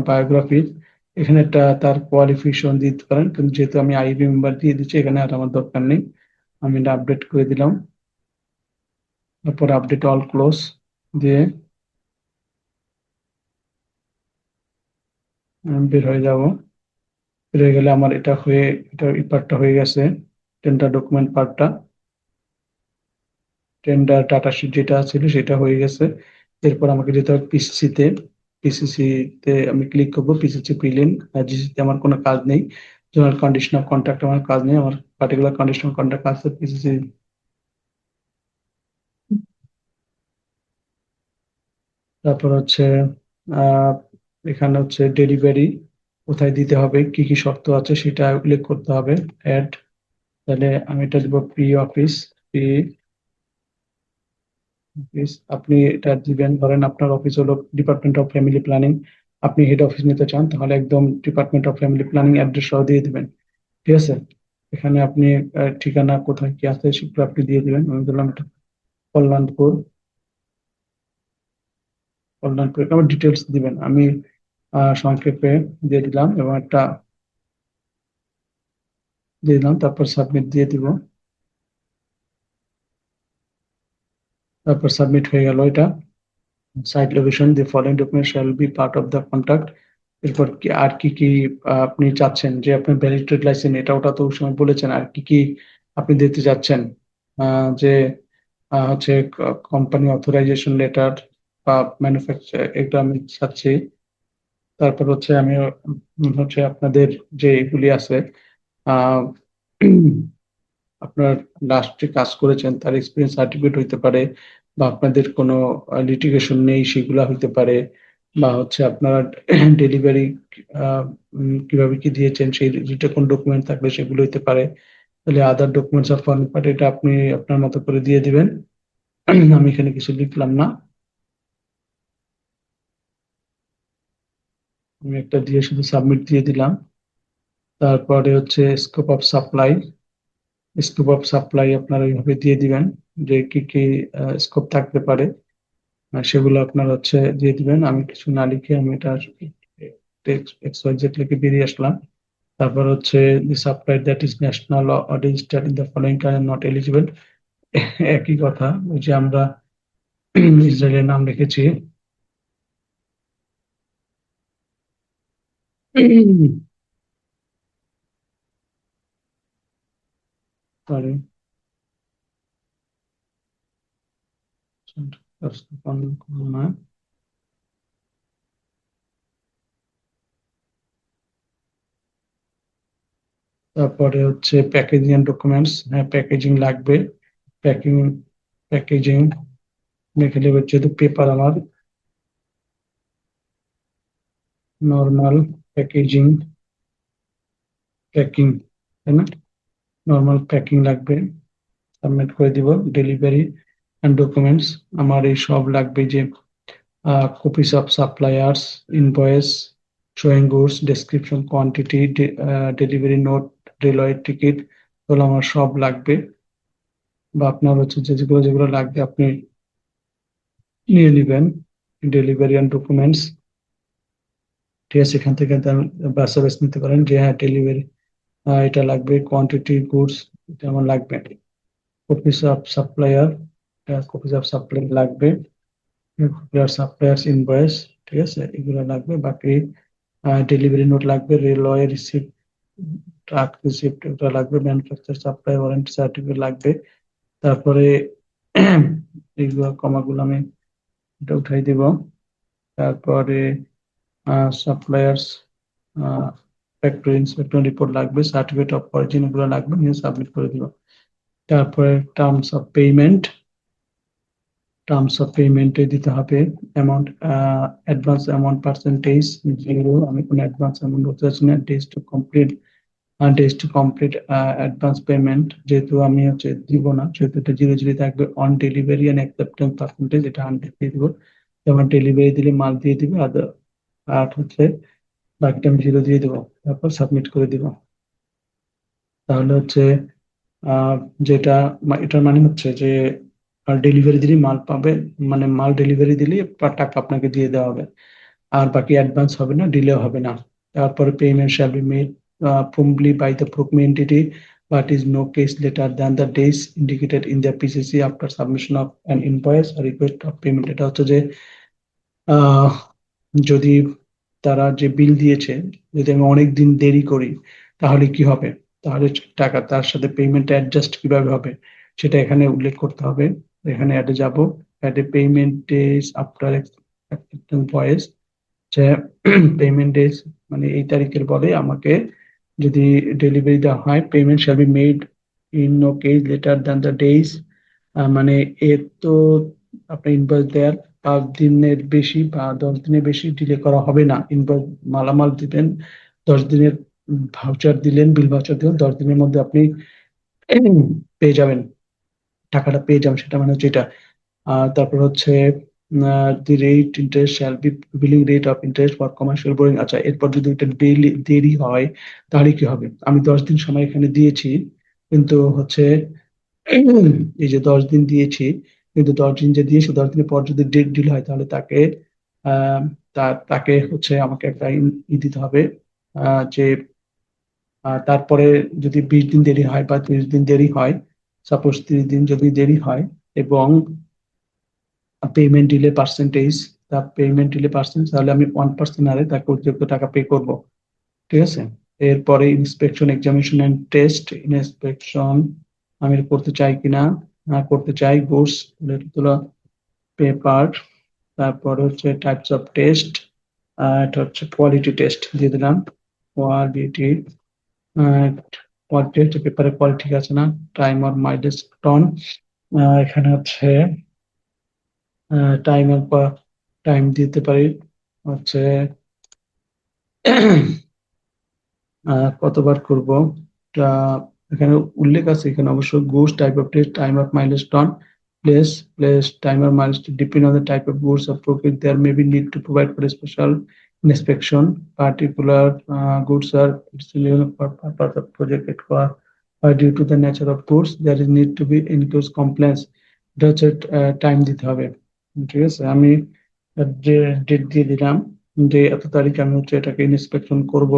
বায়োগ্রাফি এখানে একটা তার কোয়ালিফিকেশন দিতে পারেন, কিন্তু যেহেতু আমি আইবি মেম্বার দিয়ে দিচ্ছি এখানে আর আমার দরকার নেই, আমি এটা আপডেট করে দিলাম। তারপর আপডেট অল ক্লোজ দিয়ে বের হয়ে যাব। বের হয়ে গেলে আমার এটা হয়ে, এটা এই পার্টটা হয়ে গেছে, টেন্ডার ডকুমেন্ট পার্টটা। টেন্ডার ডাটা শিট যেটা ছিল সেটা হয়ে গেছে। এরপর আমাকে যেতে হবে পিসিসি তে। পিসিসি তে আমি ক্লিক করব, পিসিসি প্রিলিম। জিসি তে আমার কোনো কাজ নেই, জেনারেল কন্ডিশন অফ কন্ট্রাক্ট আমার কাজ নেই, আমার পার্টিকুলার কন্ডিশন অফ কন্ট্রাক্ট আছে পিসিসি। তারপর হচ্ছে আহ এখানে হচ্ছে ডেলিভারি কোথায় দিতে হবে, কি কি শর্ত আছে সেটা উল্লেখ করতে হবে। অ্যাড, তাহলে আমি এটা দিব পি অফিস। পি অফিস আপনি এটা দিবেন, ধরেন আপনার অফিস হলো ডিপার্টমেন্ট অফ ফ্যামিলি প্ল্যানিং, আপনি হেড অফিস নিতে চান তাহলে একদম department of family planning address সহ দিয়ে দিবেন। ঠিক আছে, এখানে আপনি ঠিকানা কোথায় কি আছে সেগুলো আপনি দিয়ে দিবেন। আমি বললাম এটা কল্যাণপুর। কল্যাণপুর আমার ডিটেলস দিবেন, আমি সংক্ষেপে দিয়ে দিলাম এবং একটা দিয়ে দিলাম, তারপর সাবমিট দিয়ে দিব। তারপর সাবমিট হয়ে গেল এটা। Site location, the following document shall be part of the contract. এরপর কি আর কি কি আপনি চাচ্ছেন, যে আপনার ভ্যালিড ট্রেড লাইসেন্স এটা ওটা তো ওই সময় বলেছেন, আর কি কি আপনি দিতে চাচ্ছেন। যে হচ্ছে কোম্পানি অথরাইজেশন লেটার বা ম্যানুফ্যাকচার, এটা আমি চাচ্ছি। তারপর হচ্ছে আমি হচ্ছে আপনাদের যে এগুলি আছে, আহ আপনার লাস্টে কাজ করেছেন তার এক্সপিরিয়েন্স সার্টিফিকেট হইতে পারে, বা আপনাদের কোনো লিটিগেশন নেই সেগুলা হইতে পারে, বা হচ্ছে আপনার ডেলিভারি কিভাবে কি দিয়েছেন সেই রিলেটেড কোন ডকুমেন্ট থাকলে সেগুলো হইতে পারে। তাহলে other documents of foreign party এটা আপনি আপনার মতো করে দিয়ে দিবেন। আমি এখানে কিছু লিখলাম না, আমি একটা দিয়ে শুধু সাবমিট দিয়ে দিলাম। তারপরে হচ্ছে scope of supply. Scope of supply আপনারা এইভাবে দিয়ে দিবেন, যে কি কি স্কোপ থাকতে পারে সেগুলো আপনার হচ্ছে দিয়ে দিবেন। আমি কিছু না লিখে আমি এটা এক্স ওয়াই জেড লিখে বেরিয়ে আসলাম। তারপর হচ্ছে the supply that is national or registered in the following country not eligible. একই কথা, ওই যে আমরা ইসরায়েলের নাম লিখেছি। সরি, না। তারপরে হচ্ছে প্যাকেজিং ডকুমেন্টস, হ্যাঁ প্যাকেজিং লাগবে। প্যাকিং, প্যাকেজিং লিখে নেবে, যেহেতু পেপার আমার নর্মাল প্যাকেজিং, প্যাকিং, তাই না, নর্মাল প্যাকিং লাগবে। সাবমিট করে দিব। ডেলিভারি অ্যান্ড ডকুমেন্টস আমার এই সব লাগবে, যে copies of suppliers invoice showing goods description quantity delivery note railway ticket, এগুলো আমার সব লাগবে। বা আপনার হচ্ছে যে যেগুলো যেগুলো লাগবে আপনি নিয়ে নেবেন। ডেলিভারি অ্যান্ড ডকুমেন্টস, ঠিক আছে, এখান থেকে বাসাবাস নিতে পারেন যে হ্যাঁ ডেলিভারি এটা লাগবে, কোয়ান্টিটি গুডস এটা আমার লাগবে। Copies of supplier, copies of supply লাগবে। সাপ্লায়ার্স ইনভয়েস, ঠিক আছে, এগুলো লাগবে। বাকি ডেলিভারি নোট লাগবে, রেলওয়ে রিসিপ্ট, ট্রাক রিসিপ্ট ওটা লাগবে, ম্যানুফ্যাকচার সাপ্লাই ওয়ারেন্টি সার্টিফিকেট লাগবে। তারপরে এইগুলো কমাগুলো আমি এটা উঠাই দিব। তারপরে সাপ্লায়ার্স ফ্যাক্টরি ইন্সপেক্টর রিপোর্ট লাগবে, সার্টিফিকেট অফ অরিজিন এগুলো লাগবে, নিয়ে সাবমিট করে দিব। তারপরে টার্মস অফ পেমেন্টে দিতে হবে অ্যামাউন্ট, অ্যাডভান্স অ্যামাউন্ট পার্সেন্টেজ 0, আমি কোনো অ্যাডভান্স অ্যামাউন্ট বলতে চাচ্ছি না। Days to complete advance payment যেহেতু আমি হচ্ছে দিব না, সেহেতু এটা 0 থাকবে। On delivery and acceptance percentage এটা 100 দিয়ে দিব। যেমন ডেলিভারি দিলে মাল দিয়ে দিবে, আর হচ্ছে বাকিটা আমি 0 দিয়ে দিব, তারপর সাবমিট করে দিব। তাহলে হচ্ছে আহ, যেটা এটার মানে হচ্ছে যে ডেলিভারি দিলে মাল পাবে, মানে মাল ডেলিভারি দিলে টাকা আপনাকে দিয়ে দেওয়া হবে, আর বাকি অ্যাডভান্স হবে না, ডিলে হবে না। তারপরে payment shall be made promptly by the procurement entity but is no case later than the days indicated in the PCC after submission of an invoice or request of payment। এটা হচ্ছে যে আহ, যদি তারা যে বিল দিয়েছে, যদি আমি অনেক দিন দেরি করি তাহলে কি হবে, তাহলে টাকা তার সাথে পেমেন্ট অ্যাডজাস্ট কিভাবে হবে সেটা এখানে উল্লেখ করতে হবে। এখানে অ্যাডে যাব, অ্যাডে payment days after acceptance voice, যে পেমেন্ট ডেজ মানে এই তারিখের পরে আমাকে যদি ডেলিভারি দেওয়া হয়, payment shall be made in no case later than the days, মানে এর তো আপনার ইনভয়েস দেওয়ার 5 দিনের বেশি বা 10 দিনের বেশি ডিলে করা হবে না। ইনভয়েস মালামাল দিবেন, 10 দিনের ভাউচার দিলেন, বিল ভাউচার দিলেন, 10 দিনের মধ্যে আপনি পেয়ে যাবেন, টাকাটা পেয়ে যাবেন, সেটা মানে হচ্ছে এটা। তারপর হচ্ছে the rate interest shall be billing rate of interest for commercial boring. আচ্ছা, এরপর যদি এটা দেরি হয় তাহলে কি হবে? আমি 10 দিন সময় এখানে দিয়েছি, কিন্তু হচ্ছে এই যে 10 দিন দিয়েছি, কিন্তু 10 দিন যে দিয়েছি 10 দিনের পর যদি ডেট ডিল হয় তাহলে তাকে আহ তাকে হচ্ছে আমাকে একটা দিতে হবে, যে তারপরে যদি 20 দিন দেরি হয় বা 30 দিন দেরি হয়, সাপোজ 30 দিন যদি দেরি হয় এবং পেমেন্ট ডিলে পার্সেন্টেজ, তাহলে আমি 1% হারে তাকে অতিরিক্ত টাকা পে করব। ঠিক আছে। এরপরে inspection examination and test, inspection আমি করতে চাই কিনা, না করতে চাই। গুডস পেপার, তারপরে হচ্ছে টাইপস অফ টেস্ট, এটা হচ্ছে কোয়ালিটি টেস্ট দিয়ে দিলাম। কোয়ালিটি কোয়ালিটি হচ্ছে পেপারের কোয়ালিটি ঠিক আছে না। টাইম অর মাইলেজ টন, এখানে হচ্ছে টাইমের পর টাইম দিতে পারি হচ্ছে কতবার করব, তা এখানে উল্লেখ আছে, এখানে অবশ্য goods type of test time of milestone place timer milestone depend on the type of goods of procured there may be need to provide for special inspection particular goods or for purpose of project due to the nature of goods there is need to be include compliance. এটা হচ্ছে time দিতে হবে। ঠিক আছে, আমি যে date দিয়ে দিলাম যে এত তারিখ আমি হচ্ছে এটাকে ইন্সপেকশন করব,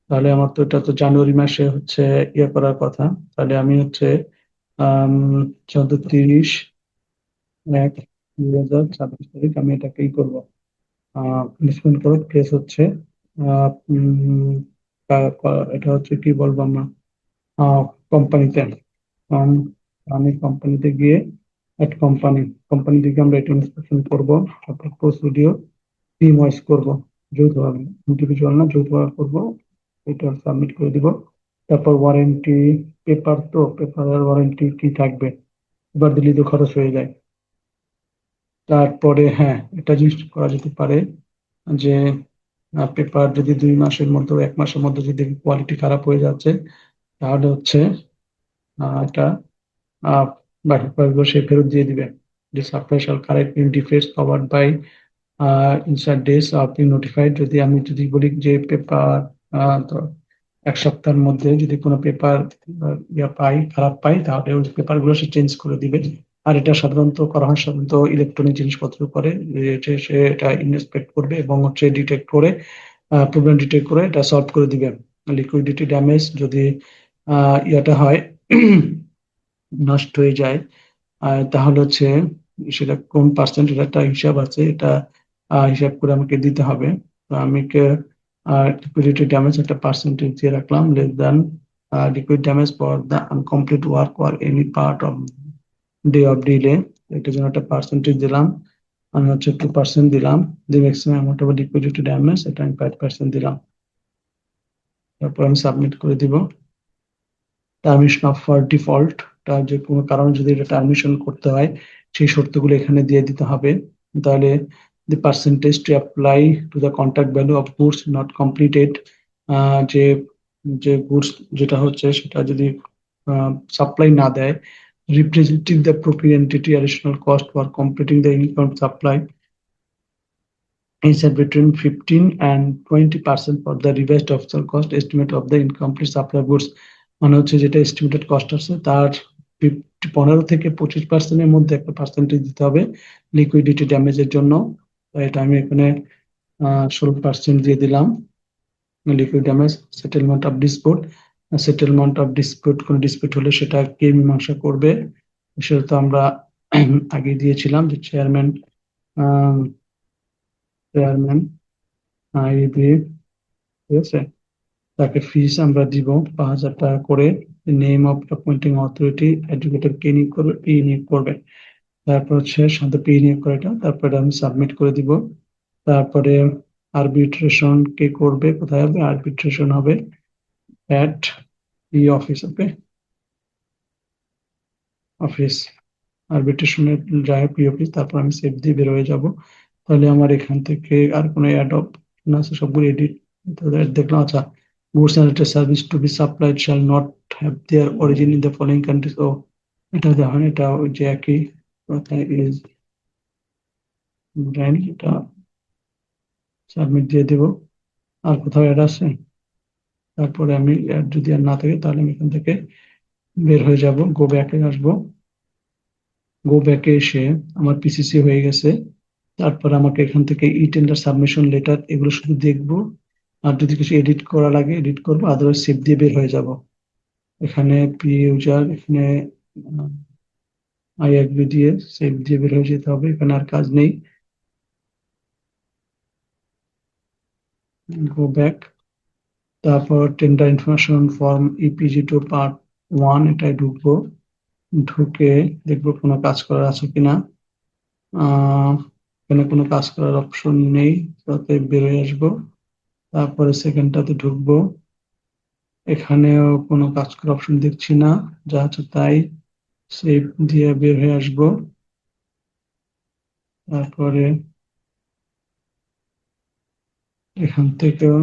তাহলে আমার তো এটা তো জানুয়ারি মাসে হচ্ছে ইয়ে করার কথা। তাহলে আমি হচ্ছে 14/1/2026 আমি এটাকে ই করবো, ইনস্টল করো। প্লেস হচ্ছে এটা হচ্ছে কি বলবো আমরা, কোম্পানিতে। আমি কোম্পানিতে গিয়ে এক কোম্পানি থেকে আমরা এটা ইনস্পেকশন করবো। তারপর প্রসিডিওর টিম ওয়াইজ করবো, যৌথভাবে, ইন্ডিভিজুয়াল না, যৌথভাবে করবো। এটা সাবমিট করে দিব। তারপর ওয়ারেন্টি পেপার, তো পেপারের ওয়ারেন্টি কি থাকবে, এবার দিলেই তো খরচ হয়ে যায়। তারপরে হ্যাঁ, এটা জিনিস করা যেতে পারে যে পেপার যদি 2 মাসের মধ্যে 1 মাসের মধ্যে যদি কোয়ালিটি খারাপ হয়ে যাচ্ছে, তাহলে হচ্ছে এটা আহ, বাকি পেপারগুলো সে ফেরত দিয়ে দিবে। যে supply shall correct in defects covered by insert days আপনি নোটিফাইড। যদি আমি যদি বলি যে পেপার 1 সপ্তাহের মধ্যে যদি কোনো পেপার খারাপ পাই, তাহলে ওই পেপার গুলো সে চেঞ্জ করে দিবে। আর এটা সাধারণত করা হয় সাধারণত ইলেকট্রনিক জিনিসপত্র করে, যে সে এটা ইন্সপেক্ট করবে এবং হচ্ছে ডিটেক্ট করে প্রবলেম ডিটেক্ট করে এটা সলভ করে দিবে। লিকুইডিটি ড্যামেজ যদি ইয়েটা হয় নষ্ট হয়ে যায়, তাহলে হচ্ছে সেটা কোন পার্সেন্ট, এটা একটা হিসাব আছে, এটা হিসাব করে আমাকে দিতে হবে। তো আমি লিকুইডিটি ড্যামেজ একটা পার্সেন্টেজ দিয়ে রাখলাম, less than liquid damage for the uncomplete work or any part off day of delay, এটার জন্য একটা পার্সেন্টেজ দিলাম। আমি হচ্ছে 2% দিলাম। দি maximum amount of liquidity damage, এটা আমি 5% দিলাম। তারপর আমি সাবমিট করে দিব। টার্মিনেশন অফ ফর ডিফল্ট, যে কোনো কারণে যদি এটা টার্মিনেশন করতে হয় সেই শর্তগুলো এখানে দিয়ে দিতে হবে। তাহলে the percentage to apply to the contract value of goods not completed, যে যে গুডস যেটা হচ্ছে সেটা যদি সাপ্লাই না দেয়, representing the appropriate entity additional cost for completing the income supply is set between 15 and 20% for the revised official cost estimate of the incomplete supply goods। মানে হচ্ছে যেটা এস্টিমেটেড কস্ট আছে তার 15 থেকে 25% এর মধ্যে একটা পার্সেন্টেজ দিতে হবে লিকুইডিটি ড্যামেজের জন্য। তো এটা আমি এখানে 16% দিয়ে দিলাম। Liquid damage, settlement of dispute, settlement of dispute, কোন ডিসপুট হলে সেটা কে মীমাংসা করবে, সেটা তো আমরা আগে দিয়েছিলাম যে চেয়ারম্যান, চেয়ারম্যান আইবি, ঠিক আছে, তাকে ফিস আমরা দিব 5,000 টাকা করে। Name of appointing authority, educator কে নিয়োগ করবে, পি নিয়োগ করবে। তারপর হচ্ছে সাথে পি নিয়োগ করে এটা, তারপরে আমি সাবমিট করে দিব। তারপরে আরবিট্রেশন কে করবে, কোথায় হবে, আরবিট্রেশন হবে at E office. Okay, office আরবিট্রেশনের যায় পি অফিস। তারপর আমি সেভ দিয়ে বের হয়ে যাব। তাহলে আমার এখান থেকে আর কোনো অ্যাড অফ না আছে, সবগুলো এডিট দেখলাম। আচ্ছা, goods and service to be supplied shall not have their origin in the following countries. ও এটা দেখেন, এটা ওই যে একই কথায় ইজ ব্র্যান্ড, এটা সাবমিট দিয়ে দেব। আর কোথাও অ্যাড আছে? তারপরে আমি অ্যাড যদি আর না থাকে তাহলে আমি এখান থেকে বের হয়ে যাব, গো ব্যাকে আসবো। গো ব্যাকে এসে আমার পিসিসি হয়ে গেছে। তারপর আমাকে এখান থেকে ই টেন্ডার সাবমিশন লেটার এগুলো শুধু দেখবো। আর যদি কিছু এডিট করা লাগে এডিট করবো, আদারওয়াইজ সেভ দিয়ে বের হয়ে যাব। এখানে পি ইউজার, এখানে আই এগ্রি দিয়ে সেভ দিয়ে বের হয়ে যেতে হবে। এখানে আর কাজ নেই। Go back. তারপর tender information form EPG two part 1, এটাই ঢুকবো। ঢুকে দেখবো কোনো কাজ করার আছে কিনা। এখানে কোনো কাজ করার অপশন নেই, তাতে বেরোয় আসবো। তারপরে সেকেন্ডটাতে ঢুকবো, এখানেও কোনো কাজ করার অপশন দেখছি না, যা আছে তাই। সেভ দিয়ে বের হয়ে আসবো। তারপরে এখান থেকেও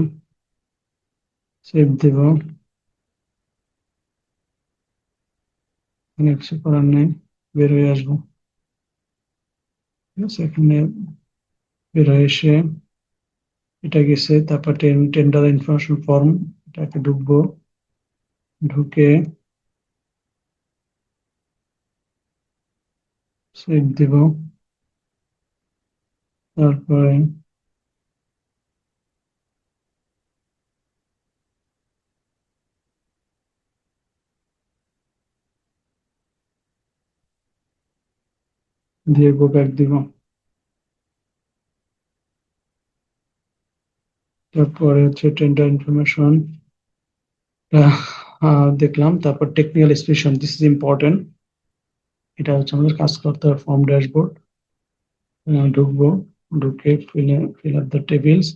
সেভ দেব, এখানে কিছু করার নেই, বের হয়ে আসবো। ঠিক আছে, এখানে বের হয়ে এসে এটা গেছে। তারপর টেন্ডার ইনফরমেশন ফর্ম, এটাকে ঢুকবো। ঢুকে সেভ দেব। তারপরে দিয়ে গো ব্যাক দিব। তারপরে হচ্ছে টেন্ডার ইনফরমেশন দেখলাম। তারপর technical specification, this is important. এটা হচ্ছে আমাদের কাজ করতে হবে। ফর্ম ড্যাশবোর্ড ঢুকবো। ঢুকে ফিল আপ দ্য টেবিলস।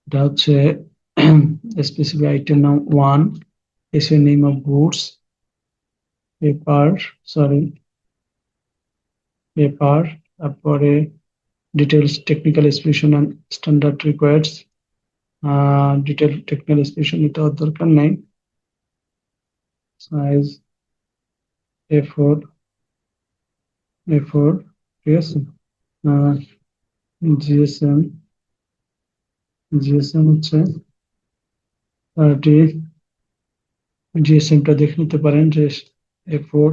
এটা হচ্ছে স্পেসিফিক আইটেম নাম 1, এসিও name of goods, paper, sorry paper. তারপরে details technical specification and standard required. Detail technical specification এটা দরকার নেই। সাইজ A4, A4, ঠিক আছে। জিএসএম, জিএসএম হচ্ছে 30। জিএসএমটা দেখে নিতে পারেন যে A4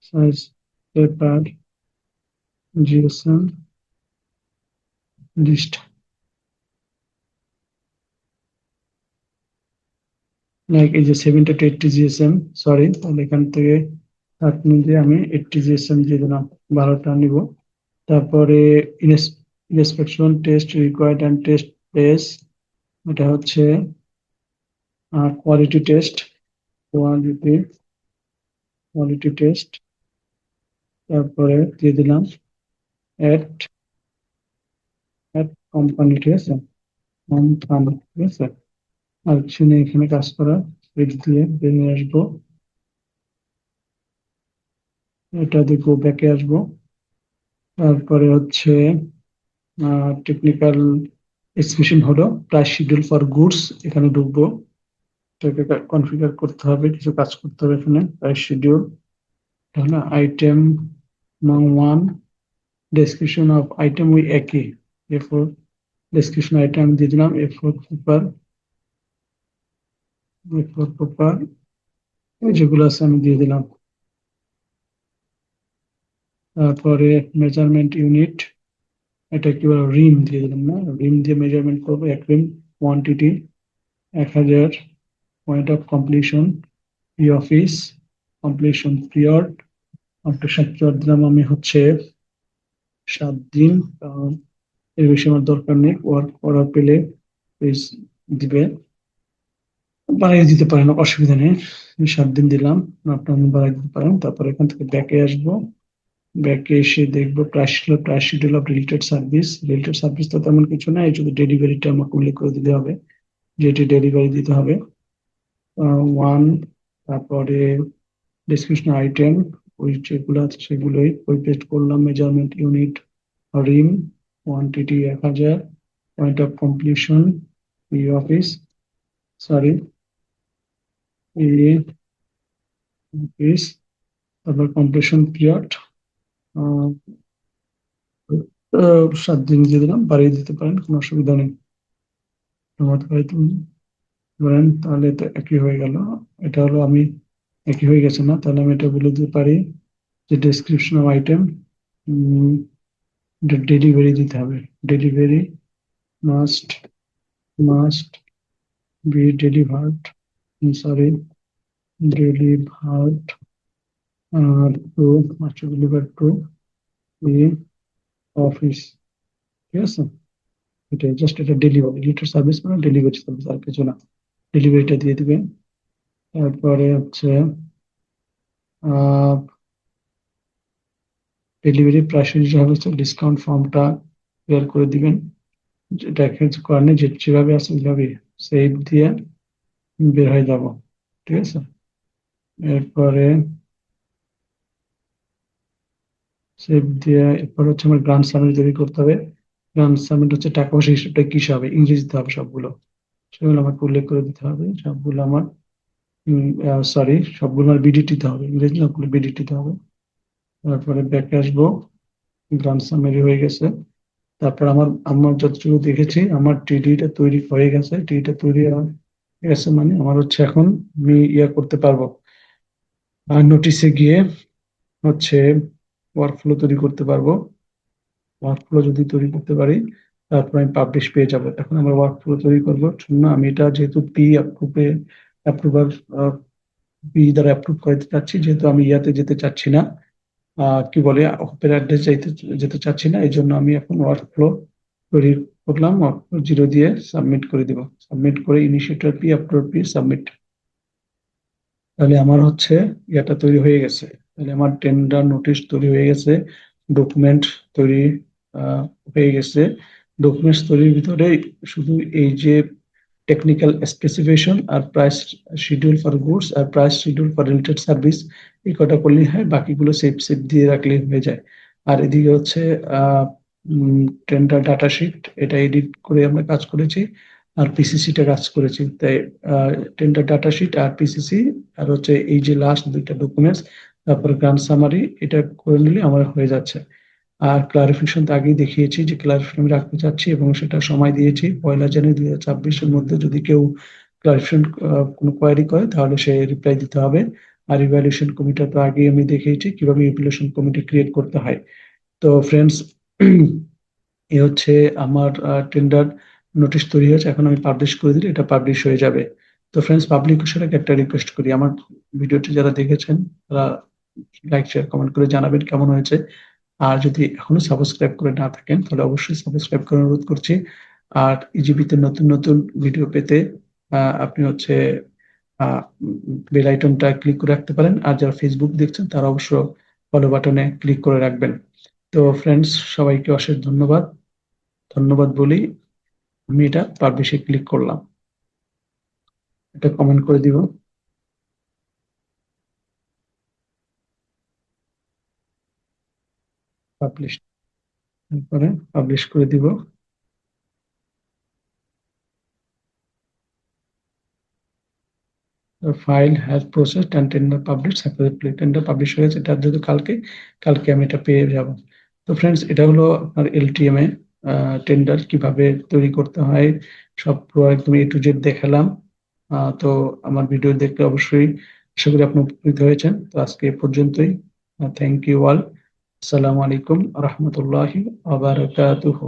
size paper GSM list, like এই যে 70 to 80 জিএসএম। সরি, তাহলে এখান থেকে 30 দিয়ে আমি 80 জিএসএম দিয়ে দিলাম, 12টা নিব। তারপরে inspection test required and test place, এটা হচ্ছে quality test, quality quality test. তারপরে দিয়ে দিলাম অ্যাড অ্যাড কোম্পানি, ঠিক আছে, কোম্পানি, ঠিক আছে। আর কিছু নেই এখানে কাজ করা, পেজ দিয়ে বেরিয়ে আসবো, এটা দিয়ে ব্যাকে আসবো। তারপরে হচ্ছে টেকনিক্যাল স্পেসিফিকেশন হলো প্রাইস শিডিউল ফর গুডস, এখানে ঢুকবো, এটাকে কনফিগার করতে হবে, কিছু কাজ করতে হবে এখানে। প্রাইস শিডিউল তাহলে item one, description of item ওই একই, এরপর ডেসক্রিপশন আইটেম দিয়ে দিলাম এরপর পেপার, এরপর পেপার যেগুলো আছে আমি দিয়ে দিলাম। তারপরে মেজারমেন্ট ইউনিট, এটা কি বলে, রিম দিয়ে দিলাম, না রিম দিয়ে মেজারমেন্ট করবো, এক ream, quantity 1000, point of completion P office, completion period, completion period দিলাম আমি হচ্ছে 7 দিন, কারণ এর বেশি আমার দরকার নেই, ওয়ার্ক করার পেলে প্লিজ দিবে, বাড়িয়ে দিতে পারেন, অসুবিধা নেই। আমি 7 দিন দিলাম, আপনার বাড়িয়ে দিতে পারেন। তারপর এখান থেকে ব্যাকে আসবো, ব্যাকে এসে দেখবো price schedule of related service. Related service তো তেমন কিছু নাই, শুধু ডেলিভারিটা আমাকে উল্লেখ করে দিতে হবে, যেটি ডেলিভারি দিতে হবে ওয়ান। তারপরে ডিসক্রিপশন আইটেম ওই যেগুলো আছে সেগুলোই ওই পেস্ট করলাম, measurement unit Rim, quantity 1000, point of completion E office, sorry E office, তারপর কমপ্লিশন পিরিয়ড 7 দিন দিয়ে দিলাম, বাড়িয়ে দিতে পারেন, কোনো অসুবিধা নেই। তোমার হয়তো ধরেন তাহলে তো একই হয়ে গেল, এটা হলো আমি একই হয়ে গেছে না, তাহলে আমি এটা বলে দিতে পারি যে ডেসক্রিপশন অফ আইটেম ডেলিভারি দিতে হবে, delivery must must be delivered, sorry delivered two, must deliver to the office, ঠিক আছে। এটাই জাস্ট, এটা ডেলিভারি রিলেটেড সার্ভিস, মানে ডেলিভারি সার্ভিস, আর কিছু না, ডেলিভারিটা দিয়ে দিবেন। তারপরে হচ্ছে ডেলিভারি প্রাইস হিসাবে হচ্ছে ডিসকাউন্ট ফর্মটা ক্লিয়ার করে দিবেন, যেটা কিছু করার নেই, যেভাবে আছে ওইভাবে সেভ দিয়ে বের হয়ে যাব, ঠিক আছে। এরপরে সেভ দিয়ে এরপর হচ্ছে আমার গ্রান্ড সাবমিট তৈরি করতে হবে। গ্রান্ড সাবমিট হচ্ছে টাকা পয়সা হিসেবটা কি হবে, ইংরেজিতে হবে সবগুলো, সেগুলো আমাকে উল্লেখ করে দিতে হবে, সবগুলো আমার সরি সবগুলো আমার বিডিটিতে হবে, ইংরেজি সবগুলো বিডিটিতে হবে। তারপরে ব্যাকে আসবো, গ্রান্ড সামারি হয়ে গেছে। তারপর আমার যতটুকু দেখেছি আমার টিডিটা তৈরি হয়ে গেছে, টিডিটা তৈরি হয়ে গেছে মানে আমার হচ্ছে এখন আমি ইয়া করতে পারবো, আর নোটিশে গিয়ে হচ্ছে ওয়ার্কফ্লো তৈরি করতে পারবো। ওয়ার্কফ্লো যদি তৈরি করতে পারি তারপর আমি পাবলিশ পেয়ে যাবো। এখন আমরা ওয়ার্কফ্লো তৈরি করবো, শুনুন আমি এটা যেহেতু পি অ্যাপ্রুভে অ্যাপ্রুভার পি দ্বারা অ্যাপ্রুভ করতে চাচ্ছি, যেহেতু আমি ইয়াতে যেতে চাচ্ছি না, কি বলে ওপেন অ্যাড্রেস যেতে চাচ্ছি না, এই জন্য আমি এখন ওয়ার্কফ্লো তৈরি করলাম, ওয়ার্কফ্লো 0 দিয়ে সাবমিট করে দিব, সাবমিট করে initiator P upload P submit, তাহলে আমার হচ্ছে ইয়াটা তৈরি হয়ে গেছে, তাহলে আমার টেন্ডার নোটিশ তৈরি হয়ে গেছে, ডকুমেন্ট তৈরি হয়ে গেছে। ডকুমেন্টস তৈরির ভিতরে শুধু এই যে টেকনিক্যাল স্পেসিফিকেশন আর প্রাইস শিডিউল ফর গুডস আর price schedule for related service, এই কটা করলেই হয়, বাকিগুলো সেভ সেভ দিয়ে রাখলে হয়ে যায়। আর এদিকে হচ্ছে টেন্ডার ডাটা শিট, এটা এডিট করে আমরা কাজ করেছি, আর পিসিসিটা কাজ করেছি, তাই টেন্ডার ডাটা শিট আর পিসিসি আর হচ্ছে এই যে লাস্ট দুইটা ডকুমেন্টস, তারপর গ্রান্ড সামারি, এটা করে নিলে আমার হয়ে যাচ্ছে। আর ক্লারিফিকেশন তো আগেই দেখিয়েছি যে ক্লারিফিকেশন আমি রাখতে চাচ্ছি এবং সেটা সময় দিয়েছি 1 জানুয়ারি 2026-এর মধ্যে, যদি কেউ ক্লারিফিকেশন কোনো কোয়ারি করে তাহলে সে রিপ্লাই দিতে হবে। আর ইভ্যালুয়েশন কমিটি তো আগে আমি দেখিয়েছি কিভাবে ইভ্যালুয়েশন কমিটি ক্রিয়েট করতে হয়। তো ফ্রেন্ডস, এ হচ্ছে আমার টেন্ডার নোটিশ তৈরি হয়েছে, এখন আমি পাবলিশ করে দিলে এটা পাবলিশ হয়ে যাবে। তো ফ্রেন্ডস, পাবলিকেশনের আগে একটা রিকোয়েস্ট করি, আমার ভিডিওটি যারা দেখেছেন তারা লাইক শেয়ার কমেন্ট করে জানাবেন কেমন হয়েছে। আর যদি এখনো সাবস্ক্রাইব করে না থাকেন তাহলে অবশ্যই সাবস্ক্রাইব করার অনুরোধ করছি। আর ইজিবিতে নতুন নতুন ভিডিও পেতে আপনি হচ্ছে বেল আইকনটা ক্লিক করে রাখতে পারেন। আর যারা ফেসবুক দেখছেন তারা অবশ্য ফলো বাটনে ক্লিক করে রাখবেন। তো ফ্রেন্ডস, সবাইকে অশেষ ধন্যবাদ। ধন্যবাদ বলি আমি এটা পাবলিশে ক্লিক করলাম, এটা কমেন্ট করে দিব। পাবলিশ, তারপরে পাবলিশ করে দিব। File has processed and tender publish successfully, tender publish হয়েছে, এটা যদি কালকে, কালকে আমি এটা পেয়ে যাব। তো ফ্রেন্ডস, এটা হলো আপনার এলটিএম এ টেন্ডার কিভাবে তৈরি করতে হয়, সব পুরো একদম এ টু জেড দেখালাম। তো আমার ভিডিও দেখতে অবশ্যই আশা করি আপনি উপকৃত হয়েছেন। তো আজকে এ পর্যন্তই। Thank you all. আসসালামু আলাইকুম রহমতুল্লাহি ওয়া বারাকাতুহু।